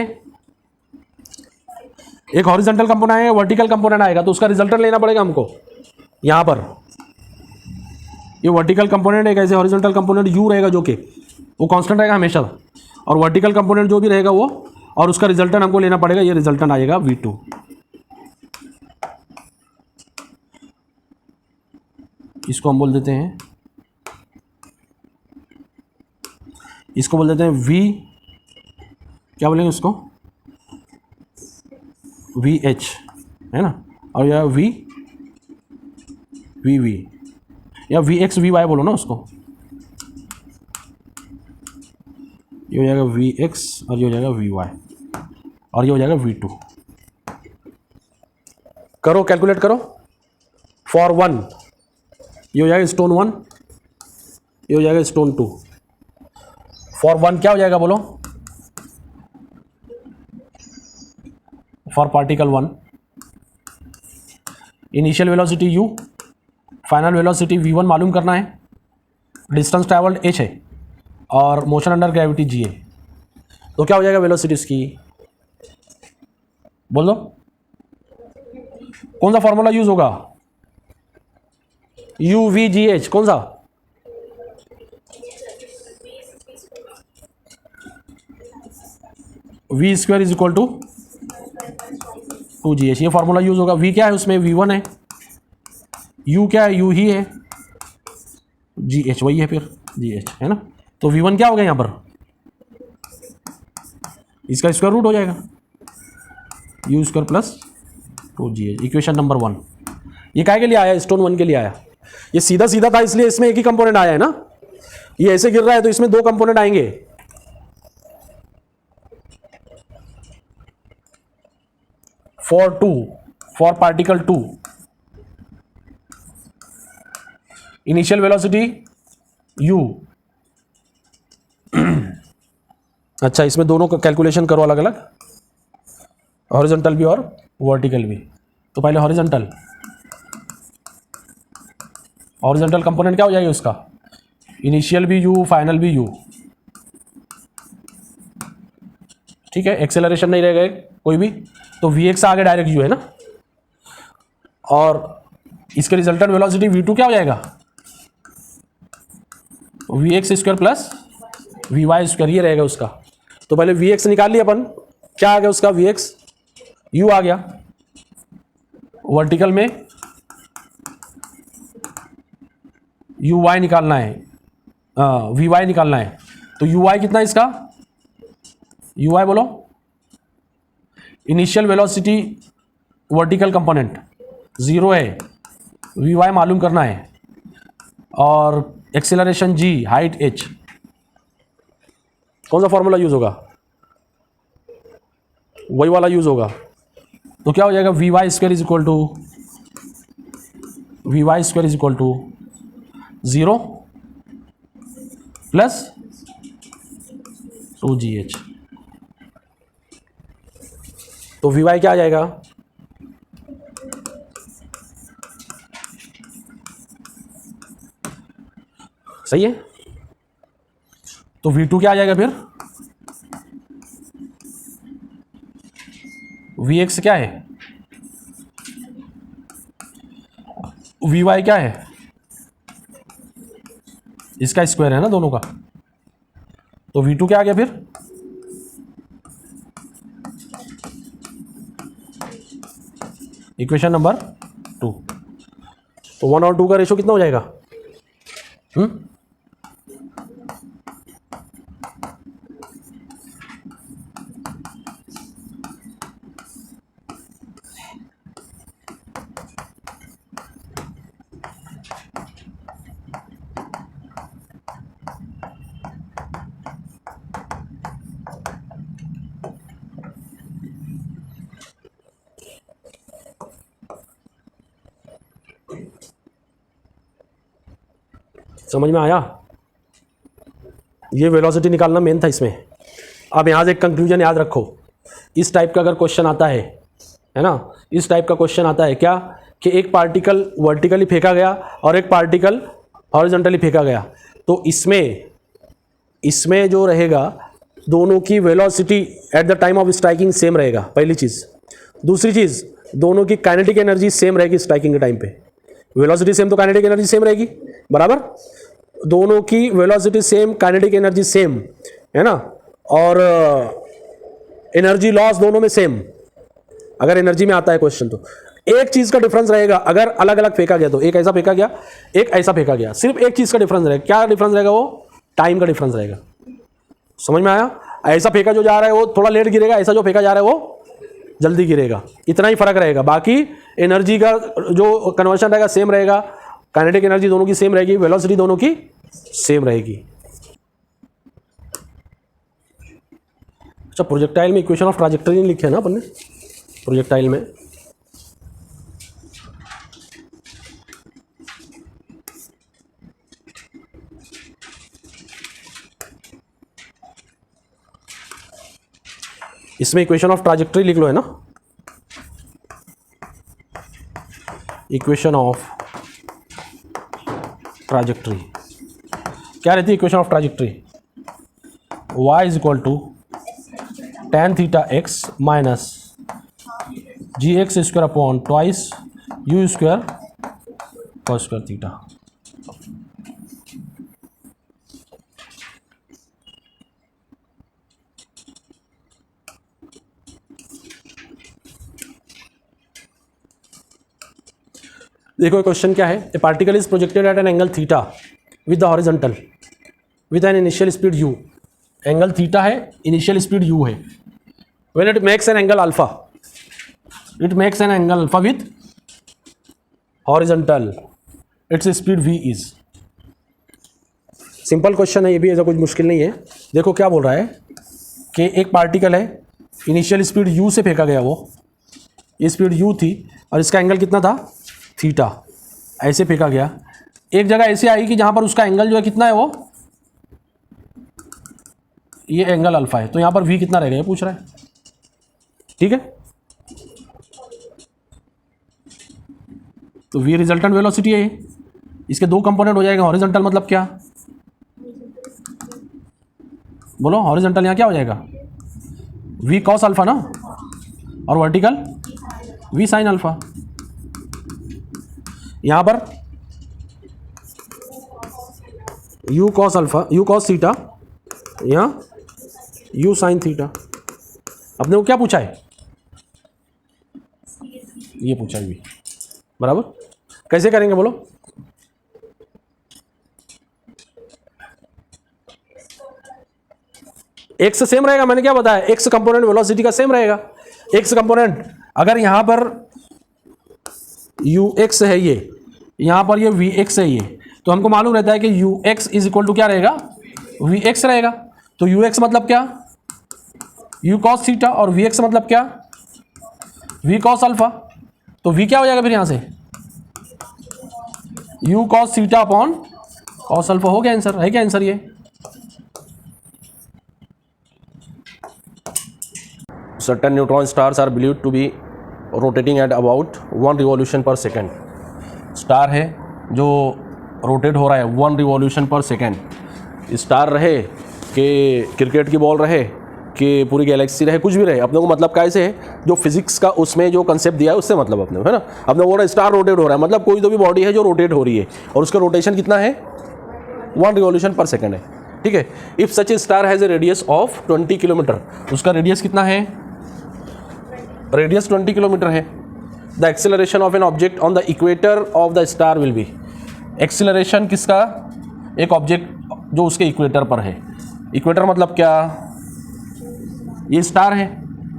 एक हॉरिजॉन्टल कंपोनेंट आएगा, वर्टिकल कंपोनेंट आएगा, तो उसका रिजल्टेंट लेना पड़ेगा हमको। यहां पर ये वर्टिकल कंपोनेंट एक ऐसे हॉरिजॉन्टल कंपोनेंट यू रहेगा, जो कि वो कांस्टेंट रहेगा हमेशा, और वर्टिकल कंपोनेंट जो भी रहेगा वो, और उसका रिजल्टेंट हमको लेना पड़ेगा। ये रिजल्टेंट आएगा v2। इसको हम बोल देते हैं, इसको बोल देते हैं v, क्या बोलेंगे उसको? vh, है ना। और यह vv या vx vy बोलो ना उसको। ये हो जाएगा vx और ये हो जाएगा vy और ये हो जाएगा v2। करो, कैलकुलेट करो। फॉर 1 ये हो जाएगा स्टोन 1, ये हो जाएगा स्टोन 2। फॉर 1 क्या हो जाएगा बोलो? For particle 1 initial velocity u, final velocity v1 मालूम करना है, डिस्टेंस ट्रैवल्ड h है और मोशन अंडर ग्रेविटी g है। तो क्या हो जाएगा वेलोसिटी इसकी? बोल दो, कौन सा फॉर्मूला यूज होगा? u v g h, कौन सा? v square is equal to 2gh, ये फॉर्मूला यूज होगा। v क्या है उसमें? v1 है। u क्या है? u ही है। gh वही है, फिर gh है ना। तो v1 क्या हो गया यहाँ पर? इसका स्क्वायर रूट हो जाएगा, u square plus 2gh। Equation number 1। ये काय के लिए आया? स्टोन 1 के लिए आया। ये सीधा सीधा था, इसलिए इसमें एक ही कंपोनेंट आया है ना। ये ऐसे गिर रहा है तो इसमें दो कंपोनेंट आएंगे। For particle 2 initial velocity u। अच्छा, इसमें दोनों का कैलकुलेशन करो अलग अलग, हॉरिजॉन्टल भी और वर्टिकल भी। तो पहले हॉरिजॉन्टल कंपोनेंट क्या हो जाएगा उसका? इनिशियल भी u, फाइनल भी u, ठीक है। एक्सेलरेशन नहीं रहेगा कोई भी, तो vx आगे डायरेक्ट u है ना। और इसके रिजल्टेंट वेलोसिटी v2 क्या हो जाएगा? vx square plus vy square, ये रहेगा उसका। तो पहले vx निकाल लिया अपन, क्या आ गया उसका? vx u आ गया। वर्टिकल में uy निकालना है, vy निकालना है। तो uy कितना है इसका? uy बोलो, इनिशियल वेलोसिटी वर्टिकल कंपोनेंट 0 है, vy मालूम करना है, और एक्सेलरेशन g, हाइट h। कौन सा फॉर्मूला यूज होगा? वही वाला यूज होगा। तो क्या हो जाएगा? vy square is equal to 0 plus 2gh। तो vy क्या आ जाएगा? सही है। तो v2 क्या आ जाएगा फिर? vx क्या है? vy क्या है? इसका स्क्वायर है ना दोनों का। तो v2 क्या आ गया फिर? Equation number 2। तो 1 और 2 का रेशो कितना हो जाएगा? समझ में आया? ये वेलोसिटी निकालना मेन था इसमें। अब यहाँ से एक कंक्लूजन याद रखो, इस टाइप का अगर क्वेश्चन आता है ना, इस टाइप का क्वेश्चन आता है क्या कि एक पार्टिकल वर्टिकली फेंका गया और एक पार्टिकल हॉरिजॉन्टली फेंका गया, तो इसमें जो रहेगा दोनों की velocity at the time of striking same रहेगा, पहली चीज़। दूसरी चीज़, दोनों की काइनेटिक एनर्जी सेम रहेगी स्ट्राइकिंग के टाइम पे। वेलोसिटी सेम तो काइनेटिक एनर्जी सेम रहेगी, बराबर। दोनों की velocity same, kinetic energy same, है ना, और एनर्जी लॉस दोनों में सेम, अगर एनर्जी में आता है क्वेश्चन। तो एक चीज़ का डिफरेंस रहेगा, अगर अलग अलग फेंका गया तो एक ऐसा फेंका गया, एक ऐसा फेंका गया, सिर्फ एक चीज़ का डिफरेंस रहेगा। क्या डिफरेंस रहेगा? वो टाइम का डिफरेंस रहेगा। समझ में आया? ऐसा फेंका जो जा रहा है वो थोड़ा लेट गिरेगा, ऐसा जो फेंका जा रहा है वो जल्दी गिरेगा, इतना ही फर्क रहेगा। बाकी एनर्जी का जो कन्वर्शन रहेगा सेम रहेगा, काइनेटिक एनर्जी दोनों की सेम रहेगी, वेलोसिटी दोनों की सेम रहेगी। अच्छा, प्रोजेक्टाइल में इक्वेशन ऑफ ट्रैजेक्टरी नहीं लिखे है ना अपन ने, प्रोजेक्टाइल में इसमें इक्वेशन ऑफ ट्रैजेक्टरी लिख लो, है ना, इक्वेशन ऑफ ट्रैजेक्टरी क्या रहती है? Equation of trajectory y is equal to tan theta x minus G X square upon twice U square cos square theta. देखो क्वेश्चन क्या है, a particle is projected at an angle theta with the horizontal with an initial speed u। Angle theta है, initial speed u है। When it makes an angle alpha, it makes an angle alpha with horizontal, its speed v is. Simple question है ये भी, ऐसा कुछ मुश्किल नहीं है। देखो क्या बोल रहा है कि एक पार्टिकल है, इनिशियल स्पीड u से फेंका गया, वो ये स्पीड u थी और इसका एंगल कितना था? थीटा। ऐसे फेंका गया, एक जगह ऐसे आई कि जहां पर उसका एंगल जो है कितना है, वो ये एंगल अल्फा है, तो यहां पर v कितना रहेगा ये पूछ रहा है। ठीक है, तो v रिजल्टेंट वेलोसिटी है, इसके दो कंपोनेंट हो जाएगा। हॉरिजॉन्टल मतलब क्या? बोलो, हॉरिजॉन्टल यहां क्या हो जाएगा? v कॉस अल्फा ना, और वर्टिकल v साइन अल्फा। यहां पर u cos alpha, u cos theta, यहां u साइन थीटा। अपने को क्या पूछा है? ये पूछा है भी, बराबर। कैसे करेंगे बोलो? एक्स सेम रहेगा, मैंने क्या बताया, एक्स कंपोनेंट वेलोसिटी का सेम रहेगा। एक्स कंपोनेंट अगर यहां पर यू एक्स है, ये यहां पर ये वी एक्स है, ये तो हमको मालूम रहता है कि U X is equal to क्या रहेगा? वी एक्स रहेगा। तो यू एक्स मतलब क्या? यू कॉस थीटा, और वी एक्स मतलब क्या? V cos alpha. तो वी क्या हो जाएगा फिर यहां से? U cos theta upon cos alpha. हो गया आंसर? है क्या आंसर ये? Certain neutron stars are believed to be rotating at about 1 revolution per second. Star है जो रोटेट हो रहा है 1 रिवॉल्यूशन पर सेकेंड। स्टार रहे कि क्रिकेट की बॉल रहे कि पूरी गैलेक्सी रहे, कुछ भी रहे, अपने को मतलब कैसे है, जो फिजिक्स का उसमें जो कंसेप्ट दिया है उससे मतलब अपने, है ना। अपने बोल रहा है स्टार रोटेट हो रहा है, मतलब कोई तो भी बॉडी है जो रोटेट हो रही है और उसका रोटेशन कितना है? 1 रिवॉल्यूशन पर सेकेंड है। ठीक है। If such A star has a radius of 20 kilometre, उसका रेडियस कितना है? रेडियस 20 किलोमीटर है। The acceleration of an object on the equator of the star will be. Acceleration किसका? एक ऑब्जेक्ट जो उसके इक्वेटर पर है। इक्वेटर मतलब क्या? ये स्टार है,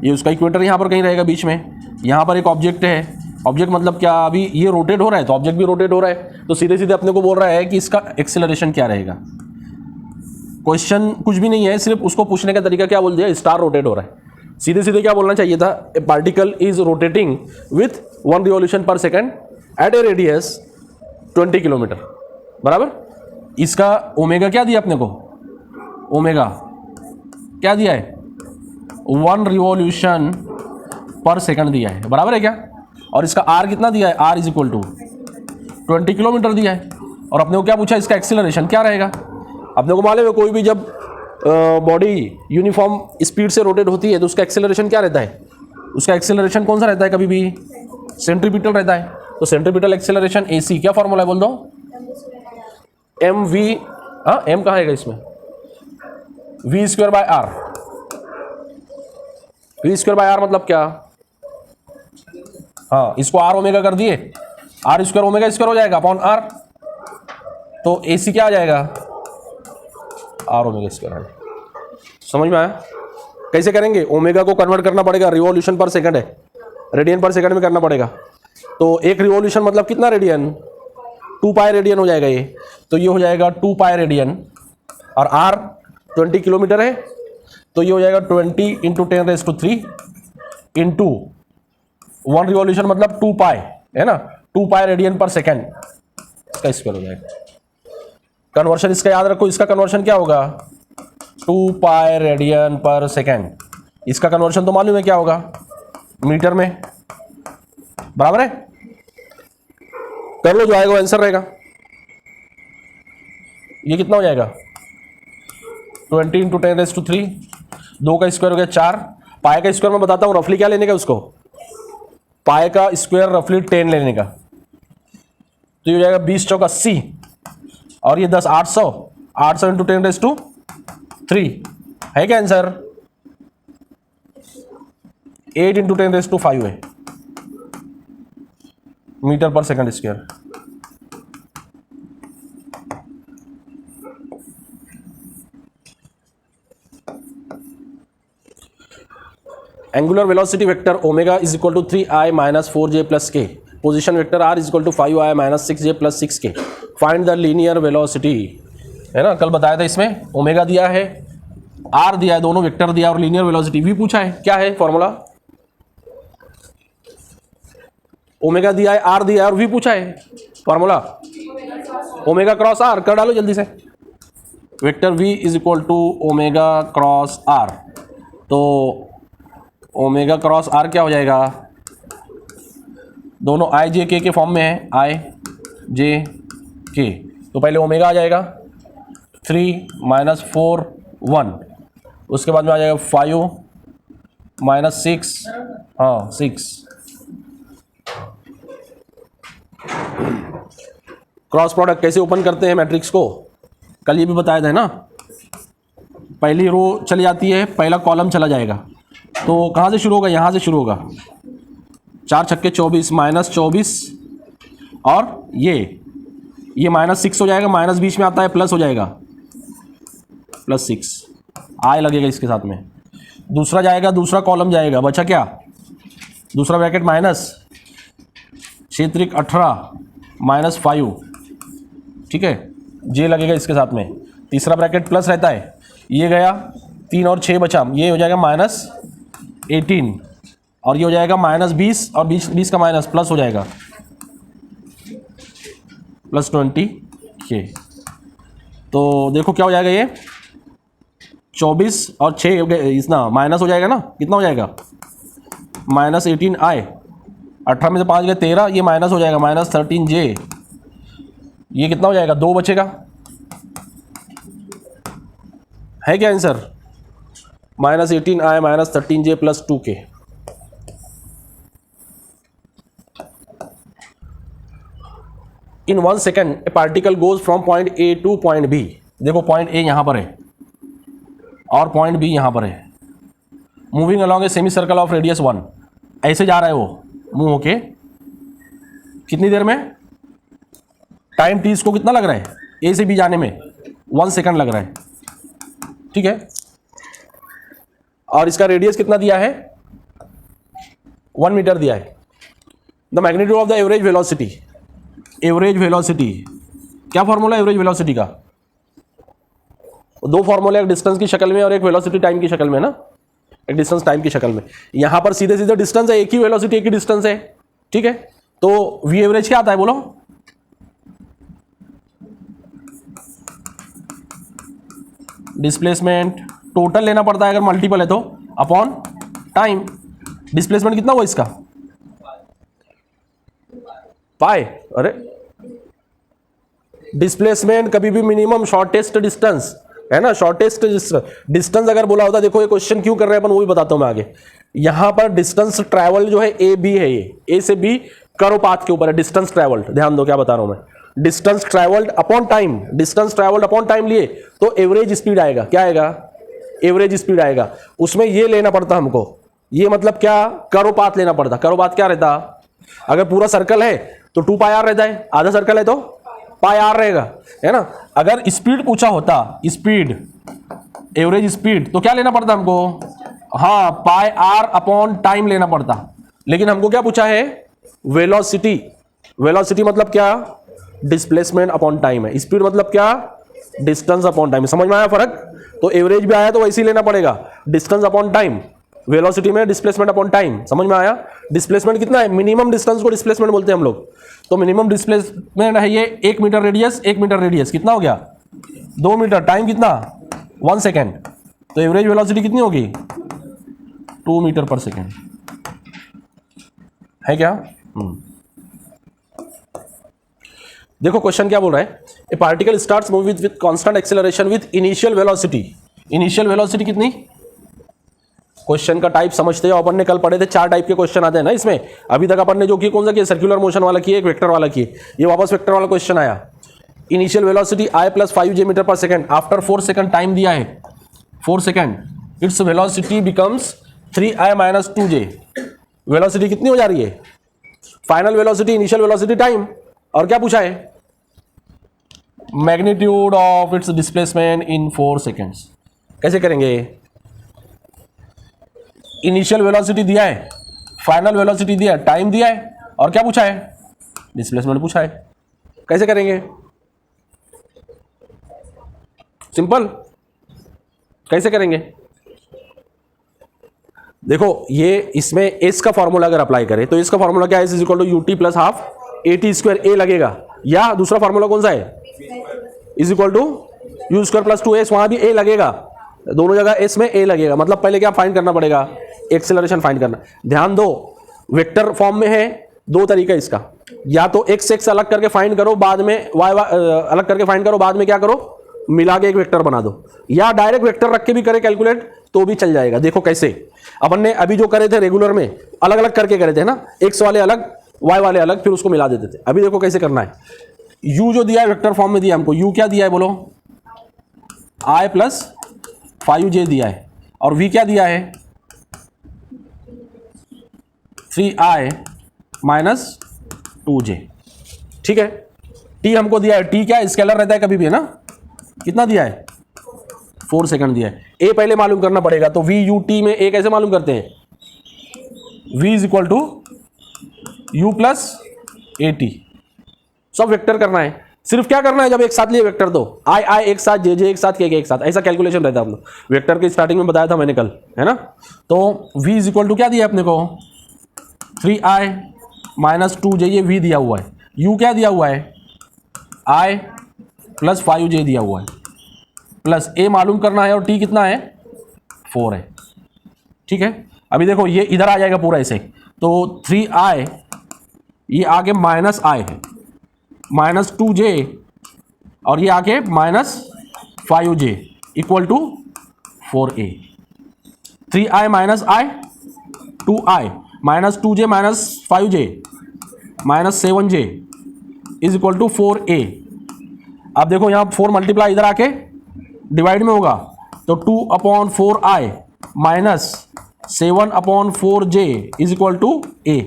ये उसका इक्वेटर यहाँ पर कहीं रहेगा बीच में। यहाँ पर एक ऑब्जेक्ट है, ऑब्जेक्ट मतलब क्या? अभी ये रोटेट हो रहा है तो ऑब्जेक्ट भी रोटेट हो रहा है, तो सीधे सीधे अपने को बोल रहा है कि इसका एक्सेलरेशन क्या रहेगा। क्वेश्चन कुछ भी नहीं है, सिर्फ उसको पूछने का तरीका क्या बोल दिया? स्टार रोटेट हो रहा है। सीधे सीधे क्या बोलना चाहिए था? ए particle is rotating with 1 revolution पर सेकेंड एट ए रेडियस 20 किलोमीटर, बराबर। इसका ओमेगा क्या दिया अपने को? ओमेगा क्या दिया है? 1 रिवॉल्यूशन पर सेकंड दिया है, बराबर है क्या? और इसका आर कितना दिया है? R is equal to 20 kilometre दिया है। और अपने को क्या पूछा? इसका एक्सीलरेशन क्या रहेगा? अपने को मालूम है कोई भी जब बॉडी यूनिफॉर्म स्पीड से रोटेट होती है तो उसका एक्सीलरेशन क्या रहता है? उसका एक्सीलरेशन कौन सा रहता है? कभी भी सेंट्रीपिटल रहता है। तो सेंट्रीपिटल एक्सीलरेशन AC क्या फॉर्मूला है बोल दो? mv, हाँ m कहाँ आएगा इसमें? v²/r। v²/r मतलब क्या? हाँ, इसको r ओमेगा कर दिए, r² ओमेगा स्क्वायर हो जाएगा अपॉन r, तो AC क्या आ जाएगा? r omega square. समझ में आया? कैसे करेंगे? ओमेगा को कन्वर्ट करना पड़ेगा, रिवॉल्यूशन पर सेकंड है, रेडियन पर सेकंड में करना पड़ेगा। तो एक रिवॉल्यूशन मतलब कितना रेडियन? 2 पाई रेडियन हो जाएगा ये। तो ये हो जाएगा 2 पाई रेडियन, और r 20 किलोमीटर है, तो ये हो जाएगा 20 × 10⁻³ इंटू 1 रिवॉल्यूशन मतलब 2 पाई है ना, 2 पाई रेडियन पर सेकेंड, इसका स्क्वायर हो जाएगा। कन्वर्शन इसका याद रखो, इसका कन्वर्शन क्या होगा? 2 पाई रेडियन पर सेकेंड। इसका कन्वर्शन तो मालूम है क्या होगा? मीटर में, बराबर है? कर लो, जो आएगा वो आंसर रहेगा। ये कितना हो जाएगा? 20 × 10⁻³, 2 का स्क्वायर हो गया 4, पाई का स्क्वायर मैं बताता हूँ रफली क्या लेने का उसको, पाई का स्क्वायर रफली 10 लेने का। तो ये हो जाएगा 20 × 80, और ये 10 800, 800 × 10⁻³ है क्या आंसर? 8 × 10⁻⁵ है मीटर पर second square. Angular velocity vector omega is equal to 3i - 4j + k, position vector r is equal to 5i - 6j + 6k, find the linear velocity, है ना? कल बताया था इसमें ओमेगा दिया है, r दिया है, दोनों वेक्टर दिया, और लीनियर वेलोसिटी v पूछा है। क्या है फॉर्मूला? ओमेगा दिया है, r दिया है, और v पूछा है, फॉर्मूला ओमेगा क्रॉस r। कर डालो जल्दी से, vector v is equal to omega cross r। तो ओमेगा क्रॉस r क्या हो जाएगा? दोनों i j k के फॉर्म में है, i j k। तो पहले ओमेगा आ जाएगा 3 - 4 1, उसके बाद में आ जाएगा 5 - 6, हाँ 6। क्रॉस प्रोडक्ट कैसे ओपन करते हैं मैट्रिक्स को, कल ये भी बताया था ना। पहली रो चली जाती है, पहला कॉलम चला जाएगा, तो कहाँ से शुरू होगा? यहाँ से शुरू होगा। 4 छक्के 24 -24, और ये -6 हो जाएगा, माइनस बीच में आता है, प्लस हो जाएगा +6, आय लगेगा इसके साथ में। दूसरा जाएगा, दूसरा कॉलम जाएगा, बचा क्या? दूसरा ब्रैकेट माइनस 6 × 18 -5, ठीक है, जे लगेगा इसके साथ में। तीसरा ब्रैकेट प्लस रहता है, ये गया 3 और 6 बचा, ये हो जाएगा -18, और ये हो जाएगा -20, और 20 का माइनस प्लस हो जाएगा +20 ये। तो देखो क्या हो जाएगा, ये 24 और 6 इतना माइनस हो जाएगा ना, कितना हो जाएगा? -18 आए, 18 में से 5 गए 13, ये माइनस हो जाएगा -13j, ये कितना हो जाएगा? 2 बचेगा, है क्या answer? -18i - 13j + 2k। In 1 second A particle goes from point A two point B। देखो पॉइंट A यहाँ पर है और पॉइंट B यहाँ पर है, moving along a semi circle of radius 1, ऐसे जा रहा है वो मूव होके। कितनी देर में? टाइम t इसको कितना लग रहा है? A से B जाने में 1 सेकंड लग रहा है, ठीक है। और इसका रेडियस कितना दिया है? 1 मीटर दिया है। The magnitude of the average velocity, average velocity क्या फॉर्मूला है एवरेज वेलोसिटी का? 2 फॉर्मूले, एक डिस्टेंस की शक्ल में और एक वेलोसिटी टाइम की शक्ल में ना, एक डिस्टेंस टाइम की शक्ल में। यहां पर सीधे सीधे डिस्टेंस है, एक ही वेलोसिटी एक ही डिस्टेंस है, ठीक है। तो वी एवरेज क्या आता है बोलो? डिस्प्लेसमेंट टोटल लेना पड़ता है अगर मल्टीपल है तो, अपॉन टाइम। डिस्प्लेसमेंट कितना हुआ इसका? पाई। अरे डिस्प्लेसमेंट कभी भी मिनिमम शॉर्टेस्ट डिस्टेंस है ना, शॉर्टेस्ट डिस्टेंस अगर बोला होता, देखो ये क्वेश्चन क्यों कर रहे हैं अपन वो भी बताता हूं मैं आगे। यहां पर डिस्टेंस ट्रैवल जो है ए बी है, ये ए से बी करो पाथ के ऊपर है डिस्टेंस ट्रैवल्ड। ध्यान दो क्या बता रहा हूं मैं, distance travelled upon time, distance travelled upon time लिए तो एवरेज स्पीड आएगा। क्या आएगा? एवरेज स्पीड आएगा। उसमें ये लेना पड़ता हमको, ये मतलब क्या, करो पाथ लेना पड़ता। करो पाथ क्या रहता? अगर पूरा सर्कल है तो 2 पाई आर रहता है, आधा सर्कल है तो पाई आर रहेगा, है ना। अगर स्पीड पूछा होता, स्पीड एवरेज स्पीड, तो क्या लेना पड़ता हमको? हाँ, पाई आर अपॉन टाइम लेना पड़ता। लेकिन हमको क्या पूछा है? वेलोसिटी। वेलोसिटी मतलब क्या? डिस्प्लेसमेंट अपॉन टाइम है। स्पीड मतलब क्या? Distance upon time. समझ में आया फर्क? तो एवरेज भी आया तो वैसे ही लेना पड़ेगा, डिस्टेंस अपॉन टाइम। वेलोसिटी में डिस्प्लेसमेंट अपॉन टाइम। समझ में आया? डिस्प्लेसमेंट कितना है? मिनिमम डिस्टेंस को डिस्प्लेसमेंट बोलते हैं हम लोग। तो मिनिमम डिस्प्लेसमेंट है ये 1 मीटर रेडियस, 1 मीटर रेडियस कितना हो गया? 2 मीटर। टाइम कितना? 1 सेकेंड। तो एवरेज वेलोसिटी कितनी होगी? 2 मीटर पर सेकेंड। है क्या? देखो क्वेश्चन क्या बोल रहा है, a particle starts move with constant acceleration with initial velocity. Initial velocity कितनी? क्वेश्चन का टाइप समझते हो, अपन ने कल पढ़े थे 4 टाइप के क्वेश्चन आते हैं ना इसमें। अभी तक अपन ने जो किया कौन सा किया? सर्कुलर मोशन वाला किया, एक वेक्टर वाला किया, ये वापस वेक्टर वाला क्वेश्चन आया। इनिशियल वेलोसिटी आई प्लस 5j मीटर पर सेकंड, आफ्टर 4 सेकंड टाइम दिया है 4 second, its velocity becomes 3i minus 2j। Velocity कितनी हो जा रही है? Final velocity, initial velocity, time, और क्या पूछा है? Magnitude of its displacement in 4 seconds. कैसे करेंगे? इनिशियल वेलोसिटी दिया है, फाइनल वेलोसिटी दिया है, टाइम दिया है, और क्या पूछा है? डिस्प्लेसमेंट पूछा है। कैसे करेंगे? सिंपल। कैसे करेंगे? देखो ये इसमें एस का फॉर्मूला अगर अप्लाई करें तो इसका फॉर्मूला क्या है? S is equal to u t plus half a t square a लगेगा, या दूसरा फॉर्मूला कौन सा है? Is equal to u square plus 2s, वहां भी ए लगेगा, दोनों जगह एस में ए लगेगा। मतलब पहले क्या फाइंड करना पड़ेगा? एक्सेलरेशन फाइंड करना। ध्यान दो, वेक्टर फॉर्म में है, 2 तरीका इसका, या तो x अलग करके फाइंड करो, बाद में y अलग करके फाइंड करो, बाद में क्या करो? मिला के एक वेक्टर बना दो, या डायरेक्ट वेक्टर रख के भी करे कैलकुलेट तो भी चल जाएगा। देखो कैसे, अपन ने अभी जो करे थे रेगुलर में अलग अलग करके करे थे ना, x वाले अलग y वाले अलग, फिर उसको मिला देते थे। अभी देखो कैसे करना है। u जो दिया है वेक्टर फॉर्म में दिया हमको, u क्या दिया है बोलो? i प्लस 5j दिया है, और v क्या दिया है? 3i minus 2j। ठीक है, t हमको दिया है, t क्या स्केलर रहता है कभी भी, है ना। कितना दिया है? 4 सेकंड दिया है। a पहले मालूम करना पड़ेगा, तो v u t में a कैसे मालूम करते हैं? v is equal to u plus A T. सब वेक्टर करना है, सिर्फ क्या करना है, जब एक साथ लिए वेक्टर दो, आई आई एक साथ, जे जे एक साथ, के एक साथ, ऐसा कैलकुलेशन रहता है हम लोग। वेक्टर की स्टार्टिंग में बताया था मैंने कल, है ना। तो v इज इक्वल टू क्या दिया अपने को? 3i माइनस 2j, ये v दिया हुआ है। u क्या दिया हुआ है? i प्लस 5j दिया हुआ है, प्लस a मालूम करना है, और t कितना है? 4 है। ठीक है, अभी देखो ये इधर आ जाएगा पूरा ऐसे, तो 3i ये आगे माइनस i है, माइनस 2j, और ये आगे minus 5j equal to 4a। 3i minus i, 2i minus 2j minus 5j minus 7j is equal to 4a। अब देखो यहाँ 4 मल्टीप्लाई इधर आके डिवाइड में होगा, तो 2/4i minus 7/4j is equal to a।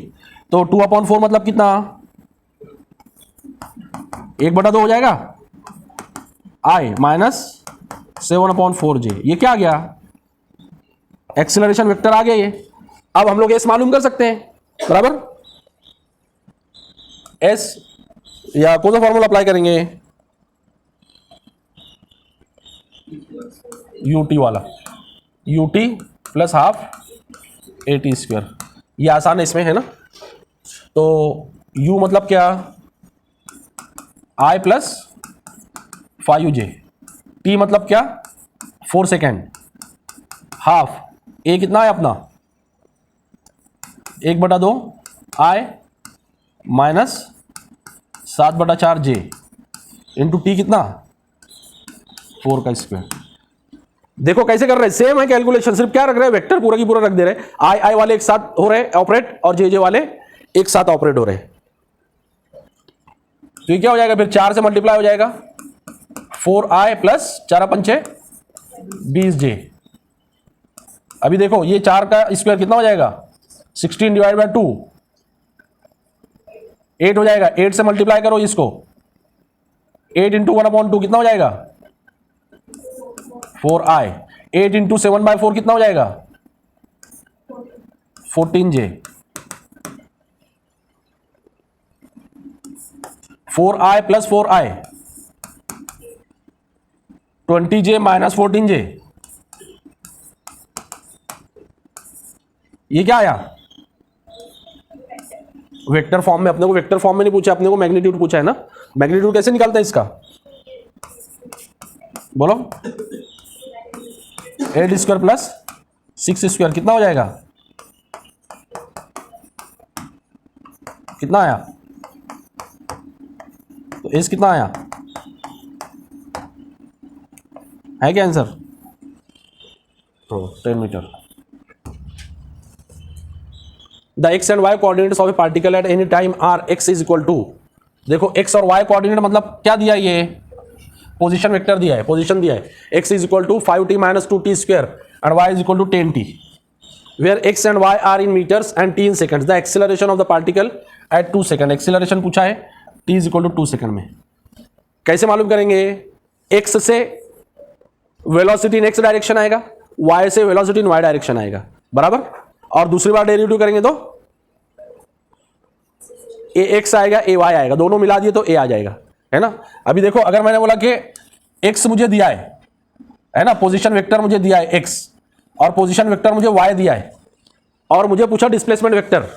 तो 2/4 मतलब कितना? 1/2 हो जाएगा, i माइनस 7/4j। ये क्या आ गया? एक्सेलरेशन वेक्टर आ गया ये। अब हम लोग एस मालूम कर सकते हैं, बराबर। एस या कौन सा फॉर्मूला अप्लाई करेंगे? यूटी वाला, UT plus half a t square, ये आसान है इसमें, है ना। तो u मतलब क्या? i प्लस 5j, t मतलब क्या? 4 सेकेंड, हाफ ए कितना है अपना 1/2 आई माइनस 7/4 जे इंटू टी कितना 4 का स्क्वायर। देखो कैसे कर रहे हैं, सेम है कैलकुलेशन, सिर्फ क्या रख रहे हैं, वेक्टर पूरा की पूरा रख दे रहे हैं। आई आई वाले एक साथ हो रहे हैं ऑपरेट और जे जे वाले एक साथ ऑपरेट हो रहे हैं। तो ये क्या हो जाएगा फिर 4 से मल्टीप्लाई हो जाएगा 4i प्लस 4 पंचे 20 जे। अभी देखो ये 4 का स्क्वायर कितना हो जाएगा 16 डिवाइड बाय 2 8 हो जाएगा। 8 से मल्टीप्लाई करो इसको 8 इंटू 1/2 कितना हो जाएगा 4i। 8 इंटू 7/4 कितना हो जाएगा 14j। 4i plus 4i 20j minus 14j। ये क्या आया वेक्टर फॉर्म में। अपने को वेक्टर फॉर्म में नहीं पूछा, अपने को मैग्नीट्यूड पूछा है ना। मैग्नीट्यूड कैसे निकालता है इसका बोलो 8 स्क्वायर प्लस 6 स्क्वायर कितना हो जाएगा, कितना आया, तो एस कितना आया है क्या आंसर, तो 10 metre. The X and Y coordinates of a particle at any time are X is equal to, देखो एक्स और वाई कोऑर्डिनेट मतलब क्या दिया, ये पोजीशन वेक्टर दिया है, पोजीशन दिया है। X is equal to 5t minus 2t square and Y is equal to 10t, where X and Y are in metres and t in seconds. The acceleration of the particle at 2 second, acceleration पूछा है t is equal to 2 second में। कैसे मालूम करेंगे, x से velocity in x direction आएगा, y से velocity in y direction आएगा, बराबर। और दूसरी बार डेरिवेटिव करेंगे तो ax आएगा ay आएगा, दोनों मिला दिए तो a आ जाएगा, है ना। अभी देखो अगर मैंने बोला कि x मुझे दिया है ना, पोजीशन वेक्टर मुझे दिया है x और पोजीशन वेक्टर मुझे y दिया है, और मुझे पूछा डिस्प्लेसमेंट वेक्टर,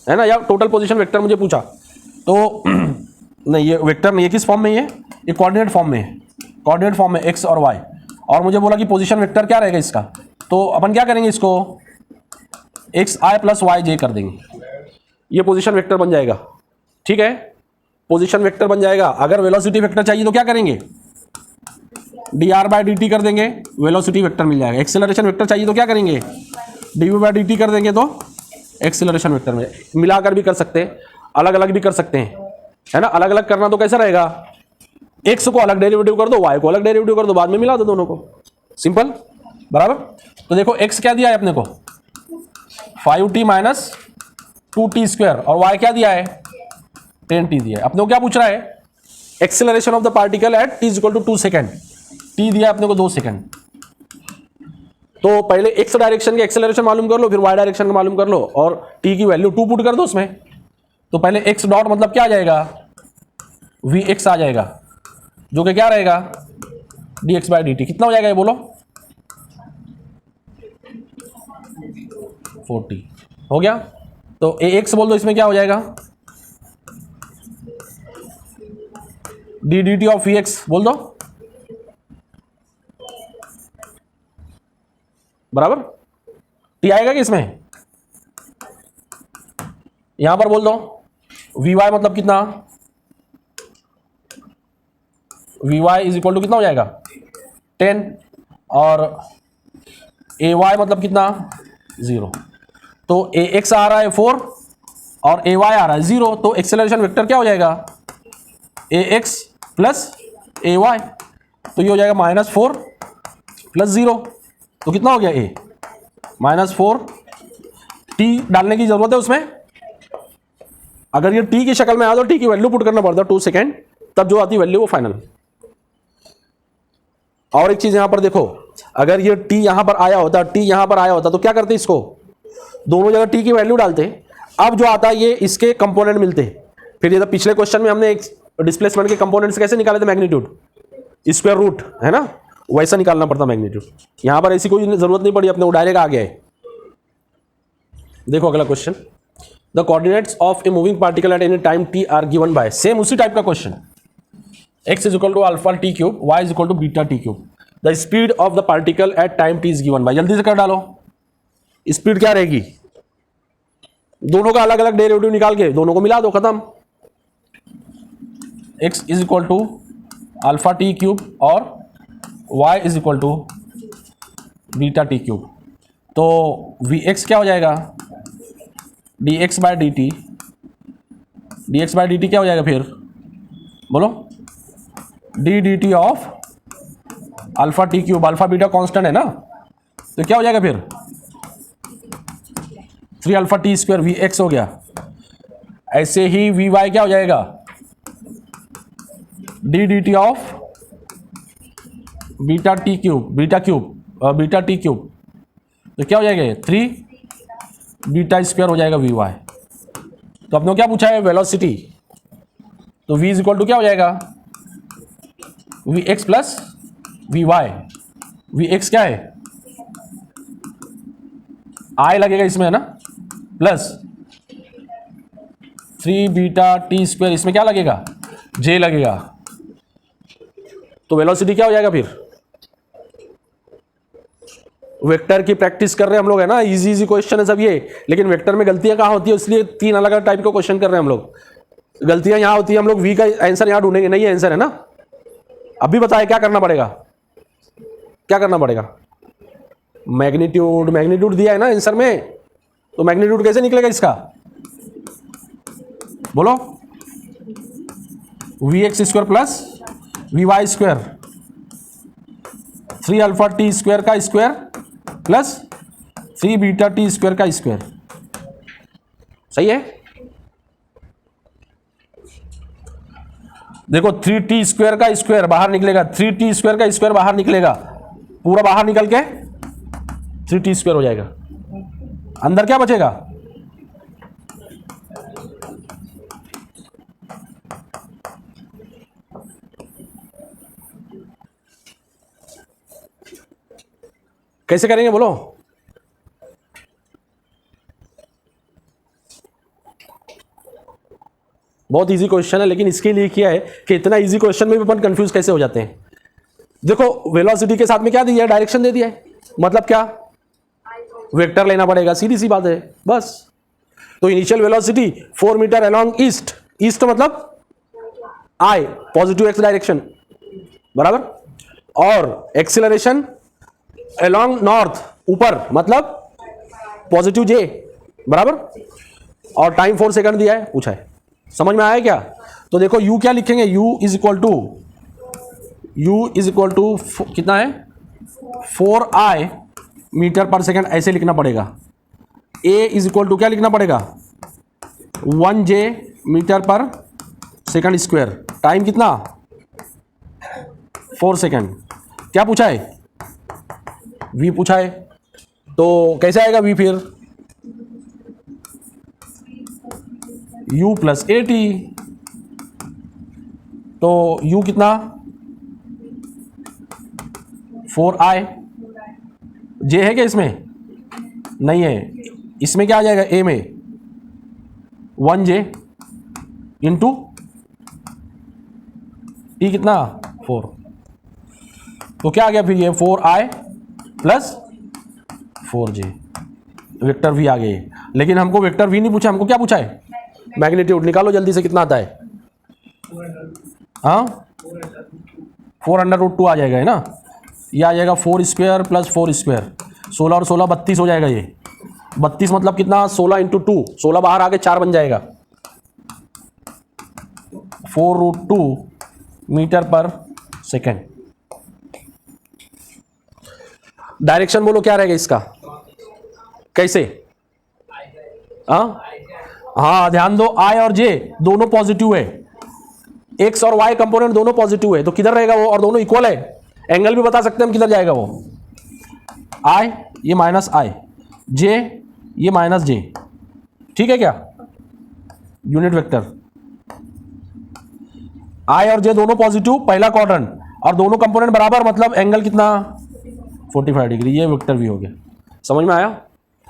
है ना, या टोटल पोजीशन वेक्टर मुझे पूछा, तो नहीं ये वेक्टर नहीं है, किस फॉर्म में ये कोऑर्डिनेट फॉर्म में है, कोऑर्डिनेट फॉर्म में x और y, और मुझे बोला कि पोजीशन वेक्टर क्या रहेगा इसका, तो अपन क्या करेंगे, इसको xi प्लस वाई जे कर देंगे, ये पोजीशन वेक्टर बन जाएगा, ठीक है, पोजीशन वेक्टर बन जाएगा। अगर वेलोसिटी वेक्टर चाहिए तो क्या करेंगे, dr बाई dt कर देंगे, वेलोसिटी वेक्टर मिल जाएगा। एक्सेलरेशन वेक्टर चाहिए तो क्या करेंगे, dv बाई dt कर देंगे तो एक्सेलरेशन वेक्टर में। मिलाकर भी कर सकते हैं, अलग अलग भी कर सकते हैं, है ना। अलग अलग करना तो कैसा रहेगा, x को अलग डेरिवेटिव कर दो, y को अलग डेरिवेटिव कर दो, बाद में मिला दो दोनों को, सिंपल, बराबर। तो देखो x क्या दिया है अपने को 5t माइनस 2t स्क्वायर, और y क्या दिया है 10t दिया है। अपने को क्या पूछ रहा है, acceleration of the particle at t is equal to 2 second, t दिया है अपने को 2 सेकंड। तो पहले x डायरेक्शन के एक्सेलरेशन मालूम कर लो, फिर y डायरेक्शन का मालूम कर लो, और t की वैल्यू 2 पुट कर दो उसमें। तो पहले x डॉट मतलब क्या आ जाएगा, vx आ जाएगा, जो कि क्या रहेगा dx बाई dt, कितना हो जाएगा ये बोलो 40 हो गया। तो ax बोल दो, इसमें क्या हो जाएगा d dt ऑफ vx बोल दो, बराबर। t आएगा कि इसमें, यहां पर बोल दो vy मतलब कितना, vy इज इक्वल टू कितना हो जाएगा 10, और ay मतलब कितना 0। तो ax आ रहा है 4 और ay आ रहा है 0, तो एक्सेलरेशन वेक्टर क्या हो जाएगा ax प्लस ay, तो ये हो जाएगा -4 प्लस 0, तो कितना हो गया a -4। t डालने की जरूरत है उसमें, अगर ये t की शक्ल में आ तो t की वैल्यू पुट करना पड़ता है 2 सेकेंड, तब जो आती वैल्यू वो फाइनल। और एक चीज यहां पर देखो, अगर ये t यहां पर आया होता, t यहां पर आया होता तो क्या करते, इसको दोनों जगह t की वैल्यू डालते, अब जो आता है ये इसके कंपोनेंट मिलते। फिर ये तो पिछले क्वेश्चन में हमने एक डिस्प्लेसमेंट के कंपोनेंट्स कैसे निकाले थे, मैग्नीट्यूड स्क्वायर रूट, है ना, वैसा निकालना पड़ता मैग्नीट्यूड। यहां पर ऐसी कोई जरूरत नहीं पड़ी, अपने को डायरेक्ट आ गया है। देखो अगला question, the coordinates of a moving particle at any time t are given by, same उसी टाइप का question, x is equal to alpha t cube, y is equal to beta t cube, the speed of the particle at time t is given by. जल्दी से कर डालो, speed क्या रहेगी, दोनों का अलग अलग डेरिवेटिव निकाल के दोनों को मिला दो, खत्म। x is equal to alpha T cube और y is equal to beta T cube. तो vx क्या हो जाएगा, dx by D T, dx by D T क्या हो जाएगा फिर, बोलो, D D T of alpha T cube, alpha beta constant है ना, तो क्या हो जाएगा फिर 3 alpha T square V X हो गया। ऐसे ही वी वाई क्या हो जाएगा, D D T of beta T cube, beta T cube, तो क्या हो जाएगा 3 बीटा स्क्वायर हो जाएगा वी वाई। तो अपने को क्या पूछा है, वेलोसिटी, तो v इज इक्वल टू क्या हो जाएगा, V X plus we Y. V X क्या है, आई लगेगा इसमें है ना, प्लस 3 बीटा टी स्क्वायर, इसमें क्या लगेगा, जे लगेगा। तो वेलोसिटी क्या हो जाएगा फिर, वेक्टर की प्रैक्टिस कर रहे हैं हम लोग है ना, इजी इजी क्वेश्चन है सब ये, लेकिन वेक्टर में गलतियां कहाँ होती है, इसलिए 3 अलग अलग टाइप के क्वेश्चन कर रहे हैं हम लोग। गलतियां यहां होती है, हम लोग वी का आंसर यहां ढूंढेंगे, नहीं आंसर है ना। अभी बताए क्या करना पड़ेगा, क्या करना पड़ेगा, मैग्नीट्यूड दिया है ना आंसर में, तो मैग्नीट्यूड कैसे निकलेगा इसका, बोलो, v x square plus we y square, 3 alpha T square का square plus 3 beta t square का स्क्वायर, सही है। देखो 3t स्क्वायर का स्क्वायर बाहर निकलेगा, 3t स्क्वायर का स्क्वायर बाहर निकलेगा, पूरा बाहर निकल के 3t स्क्वायर हो जाएगा, अंदर क्या बचेगा, कैसे करेंगे बोलो, बहुत इजी क्वेश्चन है, लेकिन इसके लिए किया है कि इतना इजी क्वेश्चन में भी अपन कंफ्यूज कैसे हो जाते हैं। देखो वेलोसिटी के साथ में क्या दिया है, डायरेक्शन दे दिया है, मतलब क्या, वेक्टर लेना पड़ेगा, सीधी सी बात है बस। तो initial velocity 4 metre along east, east मतलब आई, पॉजिटिव एक्स डायरेक्शन, बराबर, और एक्सीलरेशन अलोंग नॉर्थ, ऊपर मतलब पॉजिटिव जे, बराबर, और टाइम 4 सेकंड दिया है, पूछा है, समझ में आया क्या। तो देखो u क्या लिखेंगे, u इज इक्वल टू कितना है 4i मीटर पर सेकंड, ऐसे लिखना पड़ेगा। a इज इक्वल टू क्या लिखना पड़ेगा, 1j मीटर पर सेकंड स्क्वायर, टाइम कितना 4 सेकंड। क्या पूछा है, v पूछा है, तो कैसे आएगा v फिर, u प्लस ए टी, तो u कितना 4i, j है क्या इसमें, नहीं है, इसमें क्या आ जाएगा a में 1j इंटू t कितना 4, तो क्या आ गया फिर ये 4i plus 4j, vector v आ गए। लेकिन हमको वेक्टर v नहीं पूछा, हमको क्या पूछा है, मैग्नीट्यूड। निकालो जल्दी से कितना आता है, हाँ 4√2 आ जाएगा है ना, ये आ जाएगा 4 स्क्वायर प्लस 4 स्क्वायर, 16 और 16 32 हो जाएगा। ये 32 मतलब कितना 16 इंटू 2, 16 बाहर आके 4 बन जाएगा, 4√2 मीटर पर सेकेंड। डायरेक्शन बोलो क्या रहेगा इसका, कैसे, हाँ ध्यान दो, आई और जे दोनों पॉजिटिव है, एक्स और वाई कंपोनेंट दोनों पॉजिटिव है, तो किधर रहेगा वो, और दोनों इक्वल है, एंगल भी बता सकते हैं हम किधर जाएगा वो, आई ये माइनस आई, जे ये माइनस जे, ठीक है क्या, यूनिट वेक्टर। आई और जे दोनों पॉजिटिव, पहला क्वाड्रेंट, और दोनों कंपोनेंट बराबर, मतलब एंगल कितना 45 डिग्री, ये वेक्टर भी हो गया। समझ में आया,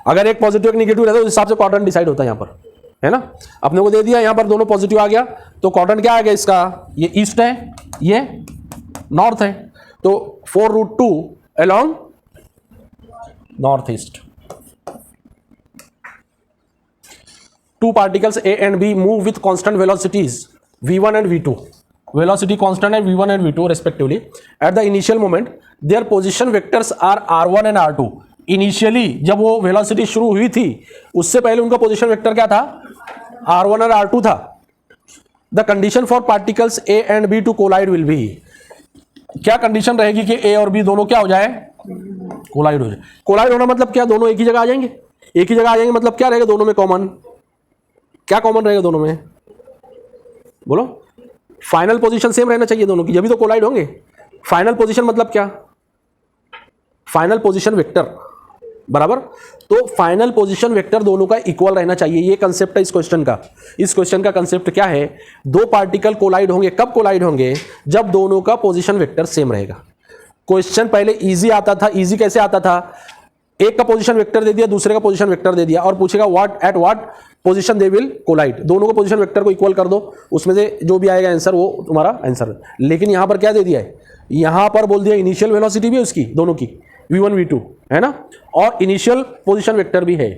अगर एक पॉजिटिव एक निगेटिव रहता है तो उस हिसाब से क्वाड्रेंट डिसाइड होता है यहाँ पर, है ना। अपने को दे दिया यहाँ पर दोनों पॉजिटिव आ गया, तो क्वाड्रेंट क्या आ गया इसका, ये ईस्ट है ये नॉर्थ है, तो 4√2 along north east. two particles A and B move with constant velocities v1 and v2, velocity constant and v1 and v2 respectively. At the initial moment their position vectors are r1 and r2. Initially जब वो velocity शुरू हुई थी उससे पहले उनका position vector क्या था, r1 और r2 था. The condition for particles A and B to collide will be, क्या कंडीशन रहेगी कि A और B दोनों क्या हो जाए, कोलाइड हो जाए. कोलाइड होना मतलब क्या, दोनों एक ही जगह आ जाएंगे. एक ही जगह आ जाएंगे मतलब क्या रहेगा दोनों में कॉमन, क्या कॉमन रहेगा दोनों में, बोलो. फाइनल पोजीशन सेम रहना चाहिए दोनों की, जब भी तो कोलाइड होंगे. फाइनल पोजीशन मतलब क्या, फाइनल पोजीशन वेक्टर बराबर. तो फाइनल पोजीशन वेक्टर दोनों का इक्वल रहना चाहिए, ये कंसेप्ट है इस क्वेश्चन का. इस क्वेश्चन का कंसेप्ट क्या है, दो पार्टिकल कोलाइड होंगे, कब कोलाइड होंगे, जब दोनों का पोजीशन वेक्टर सेम रहेगा. क्वेश्चन पहले इजी आता था. इजी कैसे आता था, एक का पोजीशन वेक्टर दे दिया, दूसरे का पोजीशन वेक्टर दे दिया और पूछेगा what at what position they will collide. दोनों को पोजीशन वेक्टर को इक्वल कर दो, उसमें से जो भी आएगा आंसर वो तुम्हारा आंसर है. लेकिन यहां पर क्या दे दिया है, यहां पर बोल दिया इनिशियल वेलोसिटी भी है उसकी दोनों की v1 v2 है ना, और इनिशियल पोजीशन वेक्टर भी है.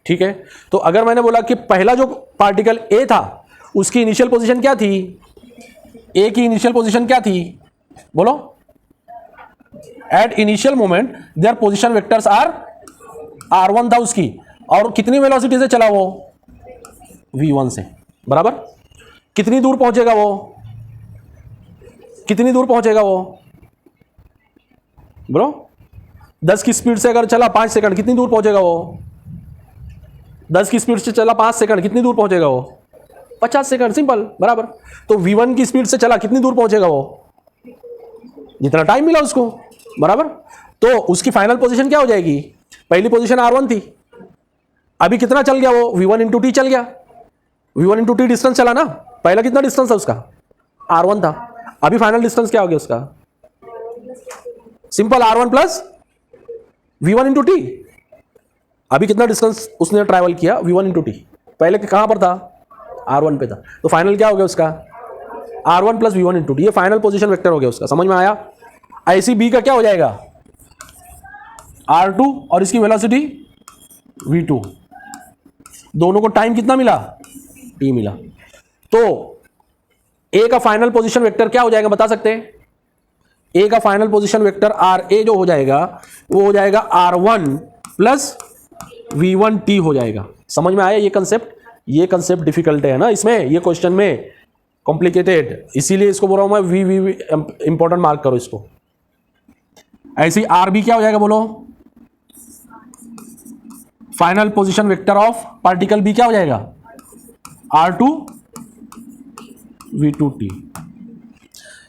ठीक है, तो अगर मैंने बोला कि पहला जो पार्टिकल A था उसकी इनिशियल पोजीशन क्या थी, A की इनिशियल पोजीशन क्या थी, बोलो. At initial moment their position vectors are r1 था उसकी, और कितनी वेलोसिटी से चला वो, v1 से बराबर. कितनी दूर पहुंचेगा वो, कितनी दूर पहुंचेगा वो, ब्रो. 10 की स्पीड से अगर चला 5 सेकंड, कितनी दूर पहुंचेगा वो. 10 की स्पीड से चला 5 सेकंड, कितनी दूर पहुंचेगा वो, 50 सेकंड. सिंपल बराबर. तो v1 की स्पीड से चला, कितनी दूर पहुंचेगा वो, जितना टाइम मिला उसको बराबर. तो उसकी फाइनल पोजीशन क्या हो जाएगी, पहली पोजीशन r1 थी, अभी कितना चल गया वो, v1 इंटू टी चल गया. v1 इंटू टी डिस्टेंस चला ना, पहला कितना डिस्टेंस था उसका, r1 था. अभी फाइनल डिस्टेंस क्या हो गया उसका, simple r1 plus v1 into T. अभी कितना डिस्टेंस उसने ट्रैवल किया, v1 इंटू टी. पहले कहां पर था, r1 पे था. तो फाइनल क्या हो गया उसका, r1 plus v1 into T. ये फाइनल पोजीशन वेक्टर हो गया उसका. समझ में आया. ऐसी b का क्या हो जाएगा, r2 और इसकी वेलोसिटी v2. दोनों को टाइम कितना मिला, t मिला. तो a का फाइनल पोजीशन वेक्टर क्या हो जाएगा बता सकते हैं. a का फाइनल पोजीशन वेक्टर ra जो हो जाएगा वो हो जाएगा r1 प्लस v1 t हो जाएगा. समझ में आया ये कंसेप्ट. ये कंसेप्ट डिफिकल्ट है ना इसमें, ये क्वेश्चन में कॉम्प्लिकेटेड, इसीलिए इसको बोल रहा हूं मैं वी इंपॉर्टेंट मार्क करो इसको. ऐसी rb क्या हो जाएगा बोलो, final position vector of particle b क्या हो जाएगा, r2 v2t.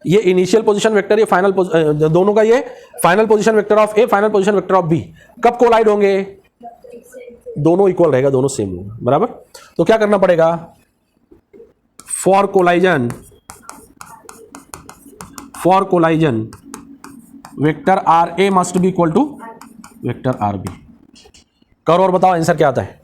ये इनिशियल पोजीशन वेक्टर, ये फाइनल दोनों का ये final position vector of A, final position vector of B. कब कोलाइड होंगे, दोनों इक्वल रहेगा, दोनों सेम होगा बराबर. तो क्या करना पड़ेगा, for collision vector R A must be equal to vector R B. करो और बताओ आंसर क्या आता है.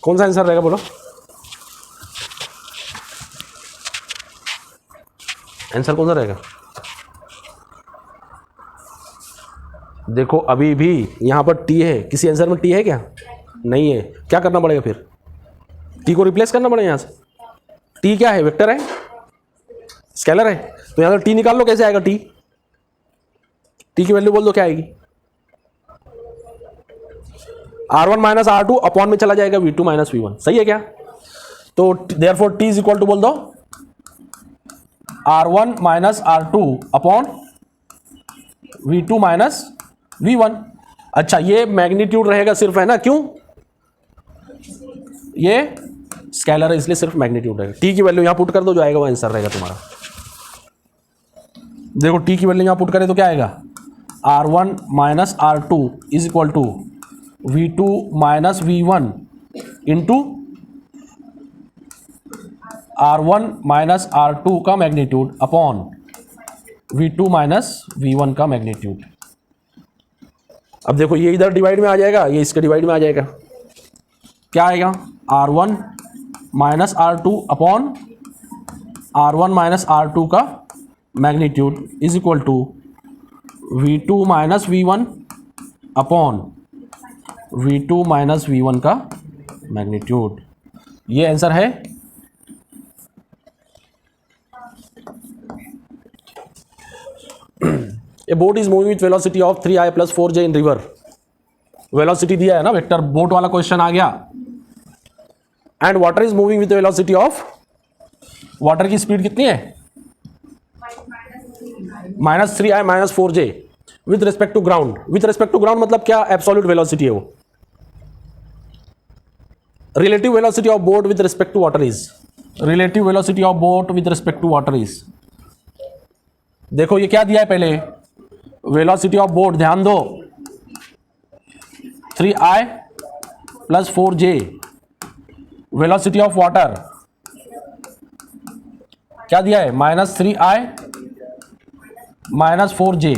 कौन सा आंसर रहेगा बोलो, आंसर कौन सा रहेगा. देखो अभी भी यहां पर टी है, किसी आंसर में टी है क्या, नहीं है. क्या करना पड़ेगा फिर, टी को रिप्लेस करना पड़ेगा यहां से. टी क्या है, वेक्टर है, स्केलर है. तो यहां से टी निकाल लो, कैसे आएगा टी, टी की वैल्यू बोल दो क्या आएगी, r1 माइनस r2 अपॉन में चला जाएगा v2 माइनस v1. सही है क्या. तो therefore t is equal to बोल दो r1 minus r2 upon v2 minus v1। अच्छा, ये मैग्नीट्यूड रहेगा सिर्फ, है ना, क्यों? ये स्केलर है इसलिए सिर्फ मैग्नीट्यूड रहेगा। टी की वैल्यू यहां पुट कर दो, जो आएगा वो आंसर रहेगा तुम्हारा। देखो टी की वैल्यू यहां पुट करें तो क्या आएगा, r1 minus r2 is equal to v2 minus v1 into r1 minus r2 का magnitude upon v2 minus v1 का मैग्नीट्यूड। अब देखो ये इधर डिवाइड में आ जाएगा, ये इसके डिवाइड में आ जाएगा। क्या आएगा, r1 minus r2 upon r1 minus r2 का magnitude is equal to v2 minus v1 upon v2 minus v1 का मैग्नीट्यूड। ये आंसर है। A boat is moving with velocity of 3i plus 4j in river। Velocity दिया है ना, vector boat वाला question आ गया। And water is moving with velocity of, water की स्पीड कितनी है, minus 3i minus 4j with respect to ground. With respect to ground मतलब क्या, एब्सोल्यूट वेलोसिटी है वो। Relative velocity of boat with respect to water is, relative velocity of boat with respect to water is. देखो ये क्या दिया है, पहले वेलोसिटी ऑफ बोट, ध्यान दो, 3i plus 4j। Velocity of water क्या दिया है, माइनस 3i माइनस 4j।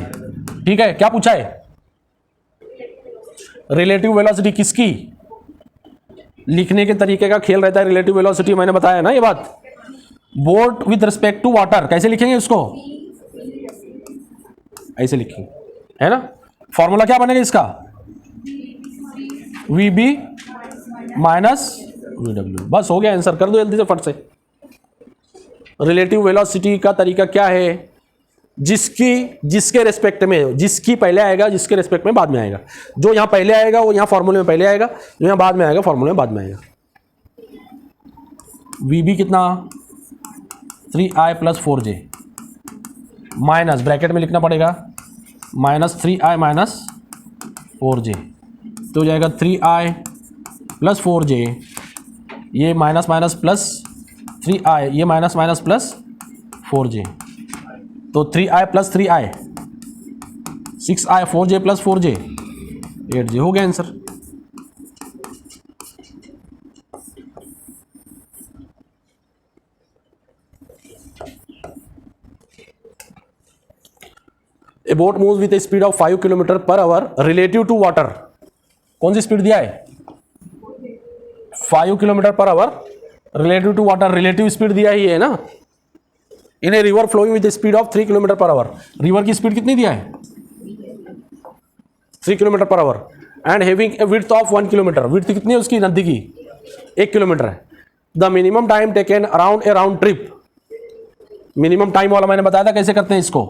ठीक है, क्या पूछा है, रिलेटिव वेलोसिटी किसकी। लिखने के तरीके का खेल रहता है रिलेटिव वेलोसिटी, मैंने बताया ना ये बात। Boat with respect to water कैसे लिखेंगे उसको, ऐसे लिखेंगे, है ना। फॉर्मूला क्या बनेगा इसका, VB माइनस VW। बस हो गया आंसर, कर दो जल्दी से फट से। रिलेटिव वेलोसिटी का तरीका क्या है, जिसके रेस्पेक्ट में, जिसकी पहले आएगा, जिसके रेस्पेक्ट में बाद में आएगा। जो यहां पहले आएगा वो यहां फॉर्मूले में पहले आएगा, जो यहां बाद में आएगा फॉर्मूले में बाद में आएगा। VB कितना, 3i plus 4j minus, bracket में लिखना पड़ेगा, माइनस 3i माइनस 4j, तो हो जाएगा 3i प्लस 4j, ये माइनस माइनस प्लस 3i, ये माइनस माइनस प्लस 4j, तो 3i plus 3i 6i, 4j plus 4j 8j। हो गया answer. A boat moves with a speed of 5 kilometre per hour relative to water. कौन सी speed दिया है, 5 kilometre per hour relative to water. Relative speed दिया ही है ना। In a river flowing with a speed of 3 kilometre per hour. River की speed कितनी दिया है, 3 kilometre per hour. And having a width of 1 kilometre. Width कितनी है उसकी, नदी की 1 किलोमीटर है। The minimum time taken around A round trip. Minimum time वाला मैंने बताया था कैसे करते हैं इसको,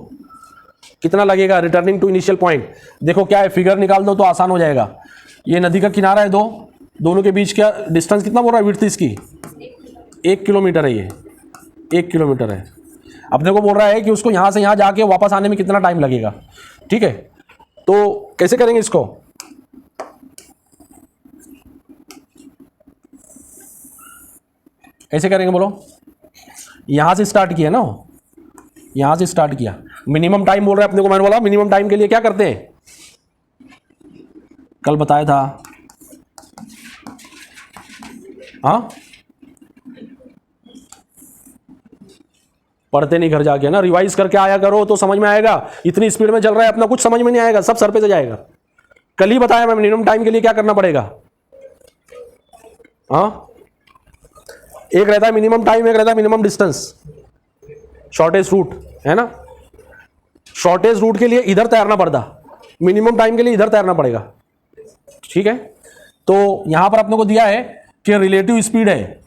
कितना लगेगा रिटर्निंग टू इनिशियल पॉइंट। देखो क्या है, फिगर निकाल दो तो आसान हो जाएगा। ये नदी का किनारा है, दोनों के बीच का डिस्टेंस कितना बोल रहा है, विड्थ इसकी 1 किलोमीटर है, ये 1 किलोमीटर है। अपने को बोल रहा है कि उसको यहां से यहां जाके वापस आने में कितना टाइम लगेगा। ठीक है, तो कैसे करेंगे इसको, कैसे करेंगे बोलो। यहां से स्टार्ट किया ना, यहां से स्टार्ट किया। मिनिमम टाइम बोल रहा है अपने को, मैंने बोला मिनिमम टाइम के लिए क्या करते हैं, कल बताया था। हाँ, पढ़ते नहीं घर जाके ना, रिवाइज करके आया करो तो समझ में आएगा। इतनी स्पीड में चल रहा है अपना, कुछ समझ में नहीं आएगा, सब सर पे से जाएगा। कल ही बताया मैं मिनिमम टाइम के लिए क्या करना पड़ेगा। हाँ, एक रहता है मिनिमम टाइम, एक रहता है मिनिमम डिस्टेंस, शॉर्टेज रूट, है ना। शॉर्टेज रूट के लिए इधर तैरना पड़ता, मिनिमम टाइम के लिए इधर तैरना पड़ेगा। ठीक है, तो यहां पर अपने को दिया है कि रिलेटिव स्पीड है।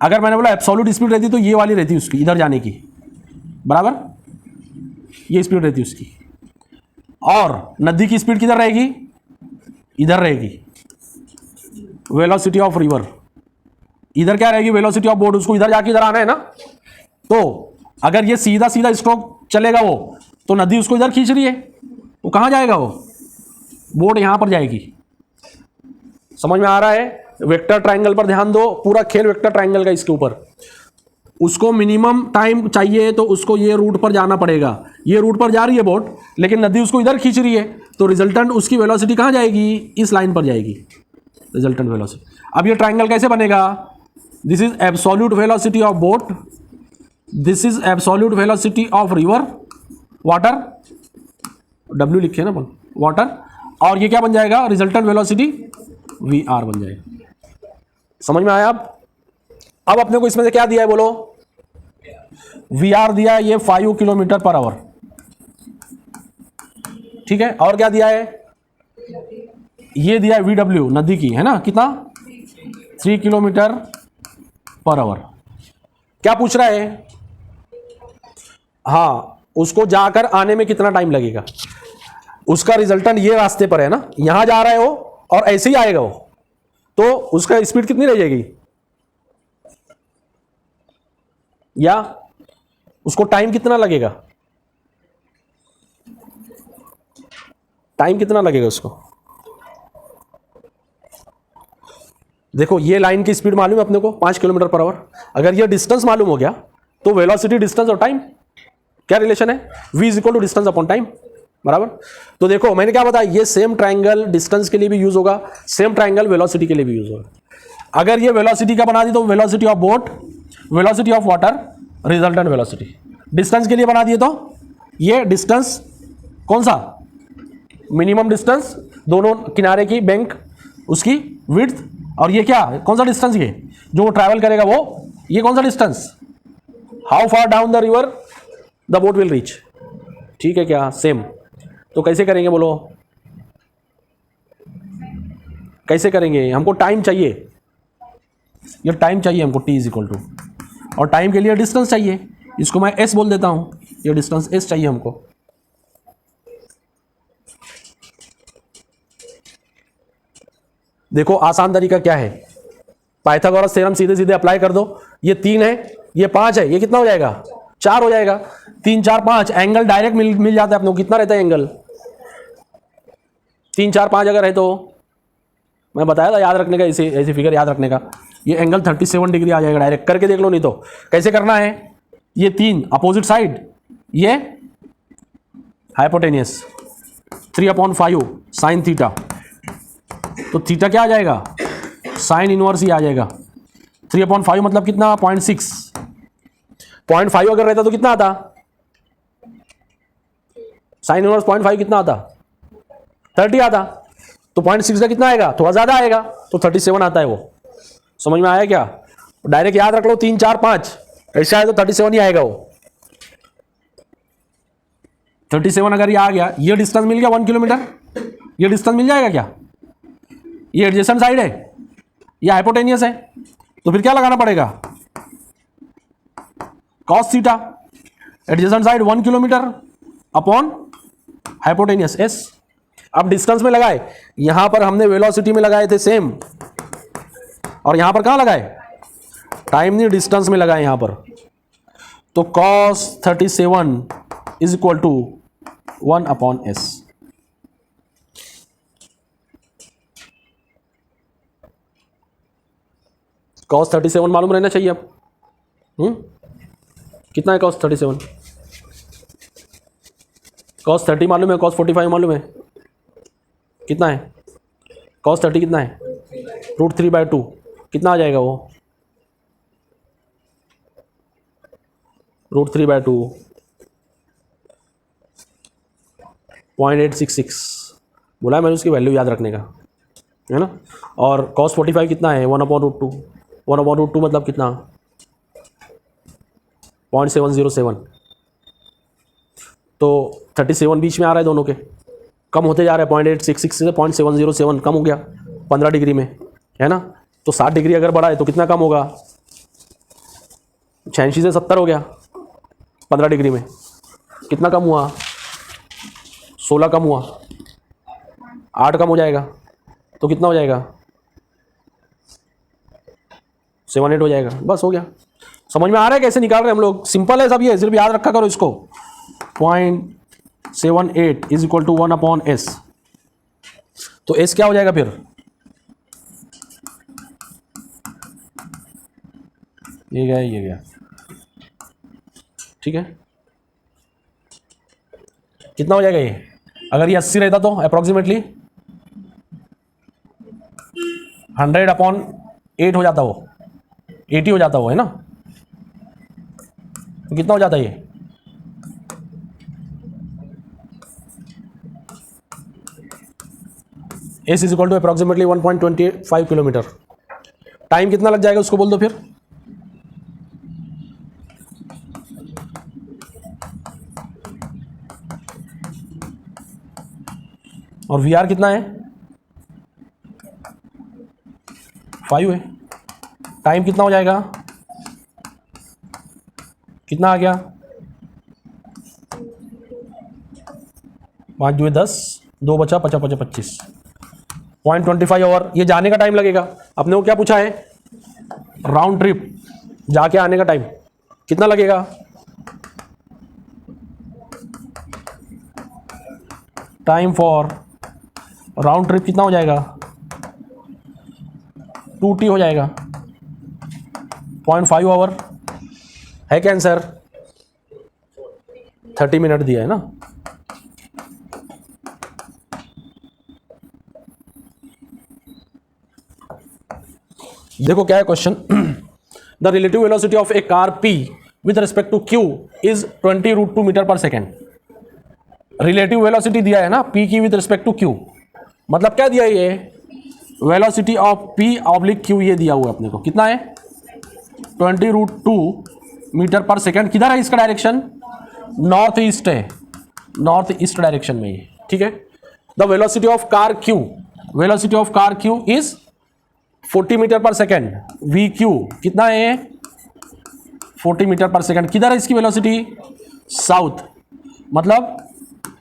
अगर मैंने बोला एब्सोल्यूट स्पीड रहती तो ये वाली रहती उसकी, इधर जाने की, बराबर ये स्पीड रहती उसकी। और नदी की स्पीड किधर रहेगी, इधर रहेगी। वेलोसिटी ऑफ रिवर इधर क्या रहेगी, वेलोसिटी ऑफ बोट, उसको इधर जाके इधर आना है ना। तो अगर ये सीधा सीधा स्ट्रोक चलेगा वो, तो नदी उसको इधर खींच रही है, वो कहाँ जाएगा, वो बोट यहाँ पर जाएगी। समझ में आ रहा है? वेक्टर ट्रायंगल पर ध्यान दो, पूरा खेल वेक्टर ट्रायंगल का इसके ऊपर। उसको मिनिमम टाइम चाहिए तो उसको ये रूट पर जाना पड़ेगा, ये रूट पर जा रही है बोट, लेकिन नदी उसको इधर खींच रही है, तो रिजल्टेंट उसकी वेलोसिटी कहाँ जाएगी, इस लाइन पर जाएगी, रिजल्टेंट वेलोसिटी। अब ये ट्रायंगल कैसे बनेगा, this is absolute velocity of boat, this is absolute velocity of river water, W लिखे ना अपन, वाटर, और ये क्या बन जाएगा, रिजल्टेंट वेलोसिटी VR बन जाएगा। समझ में आया? अब अपने को इसमें से क्या दिया है बोलो, VR दिया है ये 5 किलोमीटर पर आवर, ठीक है, और क्या दिया है, ये दिया है VW नदी की, है ना, कितना, 3 किलोमीटर पर आवर। क्या पूछ रहा है, हाँ, उसको जाकर आने में कितना टाइम लगेगा, उसका रिजल्टेंट ये रास्ते पर है ना, यहां जा रहा है वो और ऐसे ही आएगा वो, तो उसका स्पीड कितनी रह जाएगी, या उसको टाइम कितना लगेगा, टाइम कितना लगेगा उसको। देखो ये लाइन की स्पीड मालूम है अपने को 5 किलोमीटर पर आवर, अगर ये डिस्टेंस मालूम हो गया तो वेलोसिटी डिस्टेंस और टाइम क्या रिलेशन है, v is equal to distance upon time, बराबर। तो देखो मैंने क्या बताया, ये सेम ट्रायंगल डिस्टेंस के लिए भी यूज होगा, सेम ट्रायंगल वेलोसिटी के लिए भी यूज होगा। अगर ये वेलोसिटी का बना दी तो velocity of boat, velocity of water, resultant velocity. Distance के लिए बना दिए तो ये डिस्टेंस कौन सा, मिनिमम डिस्टेंस, दोनों किनारे की बैंक उसकी विड्थ, और ये क्या कौन सा डिस्टेंस, ये जो ट्रैवल करेगा वो, ये कौन सा distance, how far down the river the boat will reach, ठीक है क्या, सेम। तो कैसे करेंगे बोलो, कैसे करेंगे, हमको टाइम चाहिए, ये टाइम चाहिए हमको, t इज इक्वल टू, और टाइम के लिए डिस्टेंस चाहिए, इसको मैं s बोल देता हूं, ये डिस्टेंस s चाहिए हमको। देखो आसान तरीका क्या है, पाइथागोरस थ्योरम सीधे सीधे अप्लाई कर दो, ये 3 है, ये 5 है, ये कितना हो जाएगा, 4 हो जाएगा, 3 4 5, एंगल डायरेक्ट मिल जाता है अपने को, कितना रहता है एंगल, 3 4 5 अगर है तो मैं बताया था याद रखने का, ऐसे फिगर याद रखने का, ये एंगल 37 डिग्री आ जाएगा, डायरेक्ट करके देख लो, नहीं तो कैसे करना है, ये 3 अपोजिट साइड, ये हाइपोटेनियस 3/5 साइन थीटा, तो थीटा क्या आ जाएगा, साइन इनवर्स ही आ जाएगा, 3/5 मतलब कितना, 0.6, 0.5 अगर रहता तो कितना आता, साइन इनवर्स 0.5 कितना आता, 30 आता, तो 0.6 का कितना आएगा, थोड़ा ज्यादा आएगा, तो 37 आता है वो। समझ में आया क्या, डायरेक्ट याद रख लो, 3 4 5 ऐसा है तो 37 ही आएगा वो, 37 अगर ये आ गया, ये डिस्टेंस मिल गया 1 किलोमीटर, ये डिस्टेंस मिल जाएगा क्या, ये एडजेसेंट साइड है, ये हाइपोटेनियस है, तो फिर क्या लगाना पड़ेगा, cos theta, adjacent side 1 kilometre upon hypotenuse s। अब डिस्टेंस में लगाए, यहां पर हमने वेलोसिटी में लगाए थे सेम, और यहां पर कहां लगाए, टाइम नहीं डिस्टेंस में लगाए यहां पर, तो cos 37 is equal to 1/s। cos 37 मालूम रहना चाहिए अब, कितना है cos 37, cos 30 मालूम है, cos 45 मालूम है, कितना है cos 30 कितना है, √3/2, कितना आ जाएगा वो, √3/2 0.866 बोला है मैंने, उसकी वैल्यू याद रखने का है ना। और cos 45 कितना है, 1/√2, 1/√2 मतलब कितना, 0.707, तो 37 बीच में आ रहा है, दोनों के कम होते जा रहा है, 0.866 से 0.707 कम हो गया 15 डिग्री में, है ना। तो 60 डिग्री अगर बढ़ा है तो कितना कम होगा, 86 से 70 हो गया 15 डिग्री में, कितना कम हुआ, 16 कम हुआ, 8 कम हो जाएगा, तो कितना हो जाएगा, 7-8 हो जाएगा, बस हो गया। समझ में आ रहा है कैसे निकाल रहे हैं हम लोग, सिंपल है सब, ये सिर्फ याद रखा करो इसको, 78 इज इक्वल टू 1/s। तो s क्या हो जाएगा फिर? ये गया, ठीक है। कितना हो जाएगा ये? अगर ये 80 रहता तो अप्रोक्सीमेटली 100/8 हो जाता, वो 80 हो जाता, वो है ना। तो कितना हो जाता ये? S is equal to approximately 1.25 kilometre. Time कितना लग जाएगा उसको बोल दो फिर। और वी आर कितना है? 5 है। टाइम कितना हो जाएगा? कितना आ गया? 5 × 10, 2 बचा, 25 0.25 आवर। ये जाने का टाइम लगेगा। अपने को क्या पूछा है? राउंड ट्रिप, जाके आने का टाइम कितना लगेगा? टाइम फॉर राउंड ट्रिप कितना हो जाएगा? 2t हो जाएगा। 0.5 आवर है क्या आंसर? 30 मिनट दिया है ना। देखो क्या है question. The relative velocity of a car P with respect to Q इज 20√2 मीटर पर सेकेंड। रिलेटिव वेलोसिटी दिया है ना P की विद रिस्पेक्ट टू Q, मतलब क्या दिया है ये? वेलोसिटी ऑफ P/Q ये दिया हुआ है अपने को। कितना है? 20√2 मीटर पर सेकेंड। किधर है इसका डायरेक्शन? नॉर्थ ईस्ट है, नॉर्थ ईस्ट डायरेक्शन में ये, ठीक है। The velocity of car Q, velocity of car Q is 40 metre पर सेकेंड। VQ कितना है? 40 मीटर पर सेकेंड। किधर है इसकी वेलोसिटी? साउथ, मतलब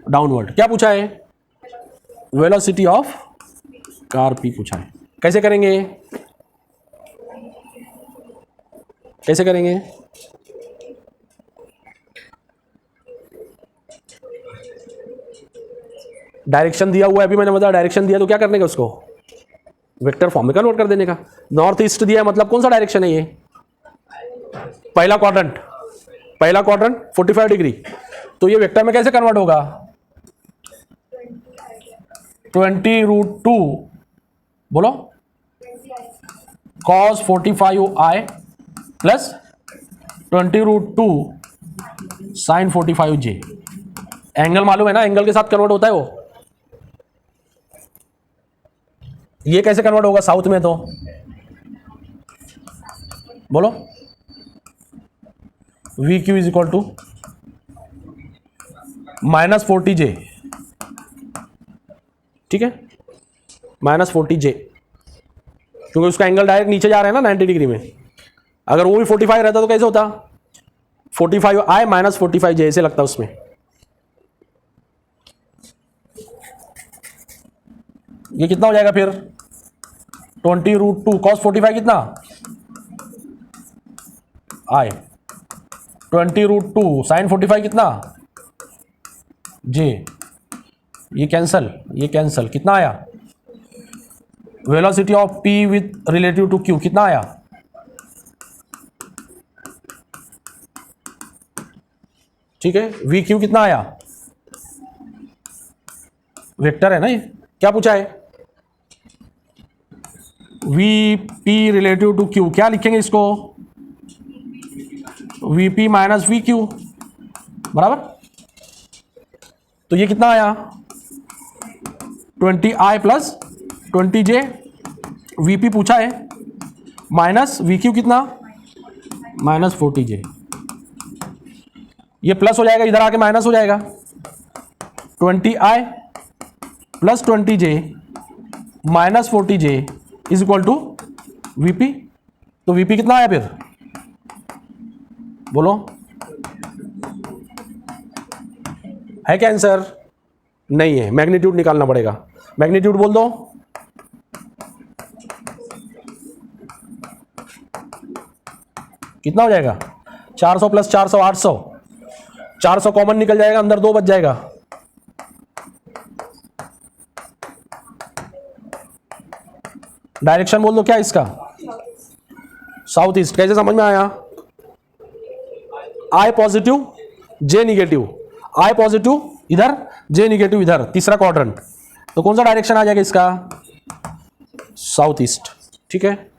डाउनवर्ड। क्या पूछा है? वेलोसिटी ऑफ कार P पूछा है। कैसे करेंगे? कैसे करेंगे? डायरेक्शन दिया हुआ है, अभी मैंने बताया डायरेक्शन दिया तो क्या करने का उसको? वेक्टर फॉर्म में कन्वर्ट कर देने का। नॉर्थ ईस्ट दिया है, मतलब कौन सा डायरेक्शन है ये? पहला क्वाड्रेंट, पहला क्वाड्रेंट 45 डिग्री। तो ये वेक्टर में कैसे कन्वर्ट होगा? 20√2 बोलो cos 45i plus 20√2 sin 45j। Angle मालूम है ना, एंगल के साथ कन्वर्ट होता है वो। ये कैसे कन्वर्ट होगा साउथ में? तो बोलो VQ is equal to -40j, ठीक है, -40j, क्योंकि उसका एंगल डायरेक्ट नीचे जा रहा है ना 90 डिग्री में। अगर वो भी 45 रहता तो कैसे होता? 45i -45j ऐसे लगता उसमें। ये कितना हो जाएगा फिर? 20√2 cos 45 कितना? i 20√2 sin 45 कितना? j। ये कैंसल, ये कैंसल। कितना आया? Velocity of P with relative to Q कितना आया? ठीक है। VQ कितना आया? वेक्टर है ना ये। क्या पूछा है? VP relative to Q। क्या लिखेंगे इसको? VP माइनस VQ बराबर। तो ये कितना आया? 20i plus 20j। VP पूछा है, माइनस VQ कितना? -40j। ये प्लस हो जाएगा, इधर आके माइनस हो जाएगा। 20i plus 20j -40j is equal to VP। तो VP कितना आया फिर? बोलो, है क्या आंसर? नहीं है, मैग्नीट्यूड निकालना पड़ेगा। मैग्नीट्यूड बोल दो। कितना हो जाएगा? 400 प्लस 400 800। 400 कॉमन निकल जाएगा, अंदर 2 बच जाएगा। डायरेक्शन बोल दो क्या इसका, साउथ ईस्ट। कैसे समझ में आया? आई पॉजिटिव जे निगेटिव, आई पॉजिटिव इधर जे निगेटिव इधर, तीसरा क्वाड्रेंट, तो कौन सा डायरेक्शन आ जाएगा इसका? South east. ठीक है।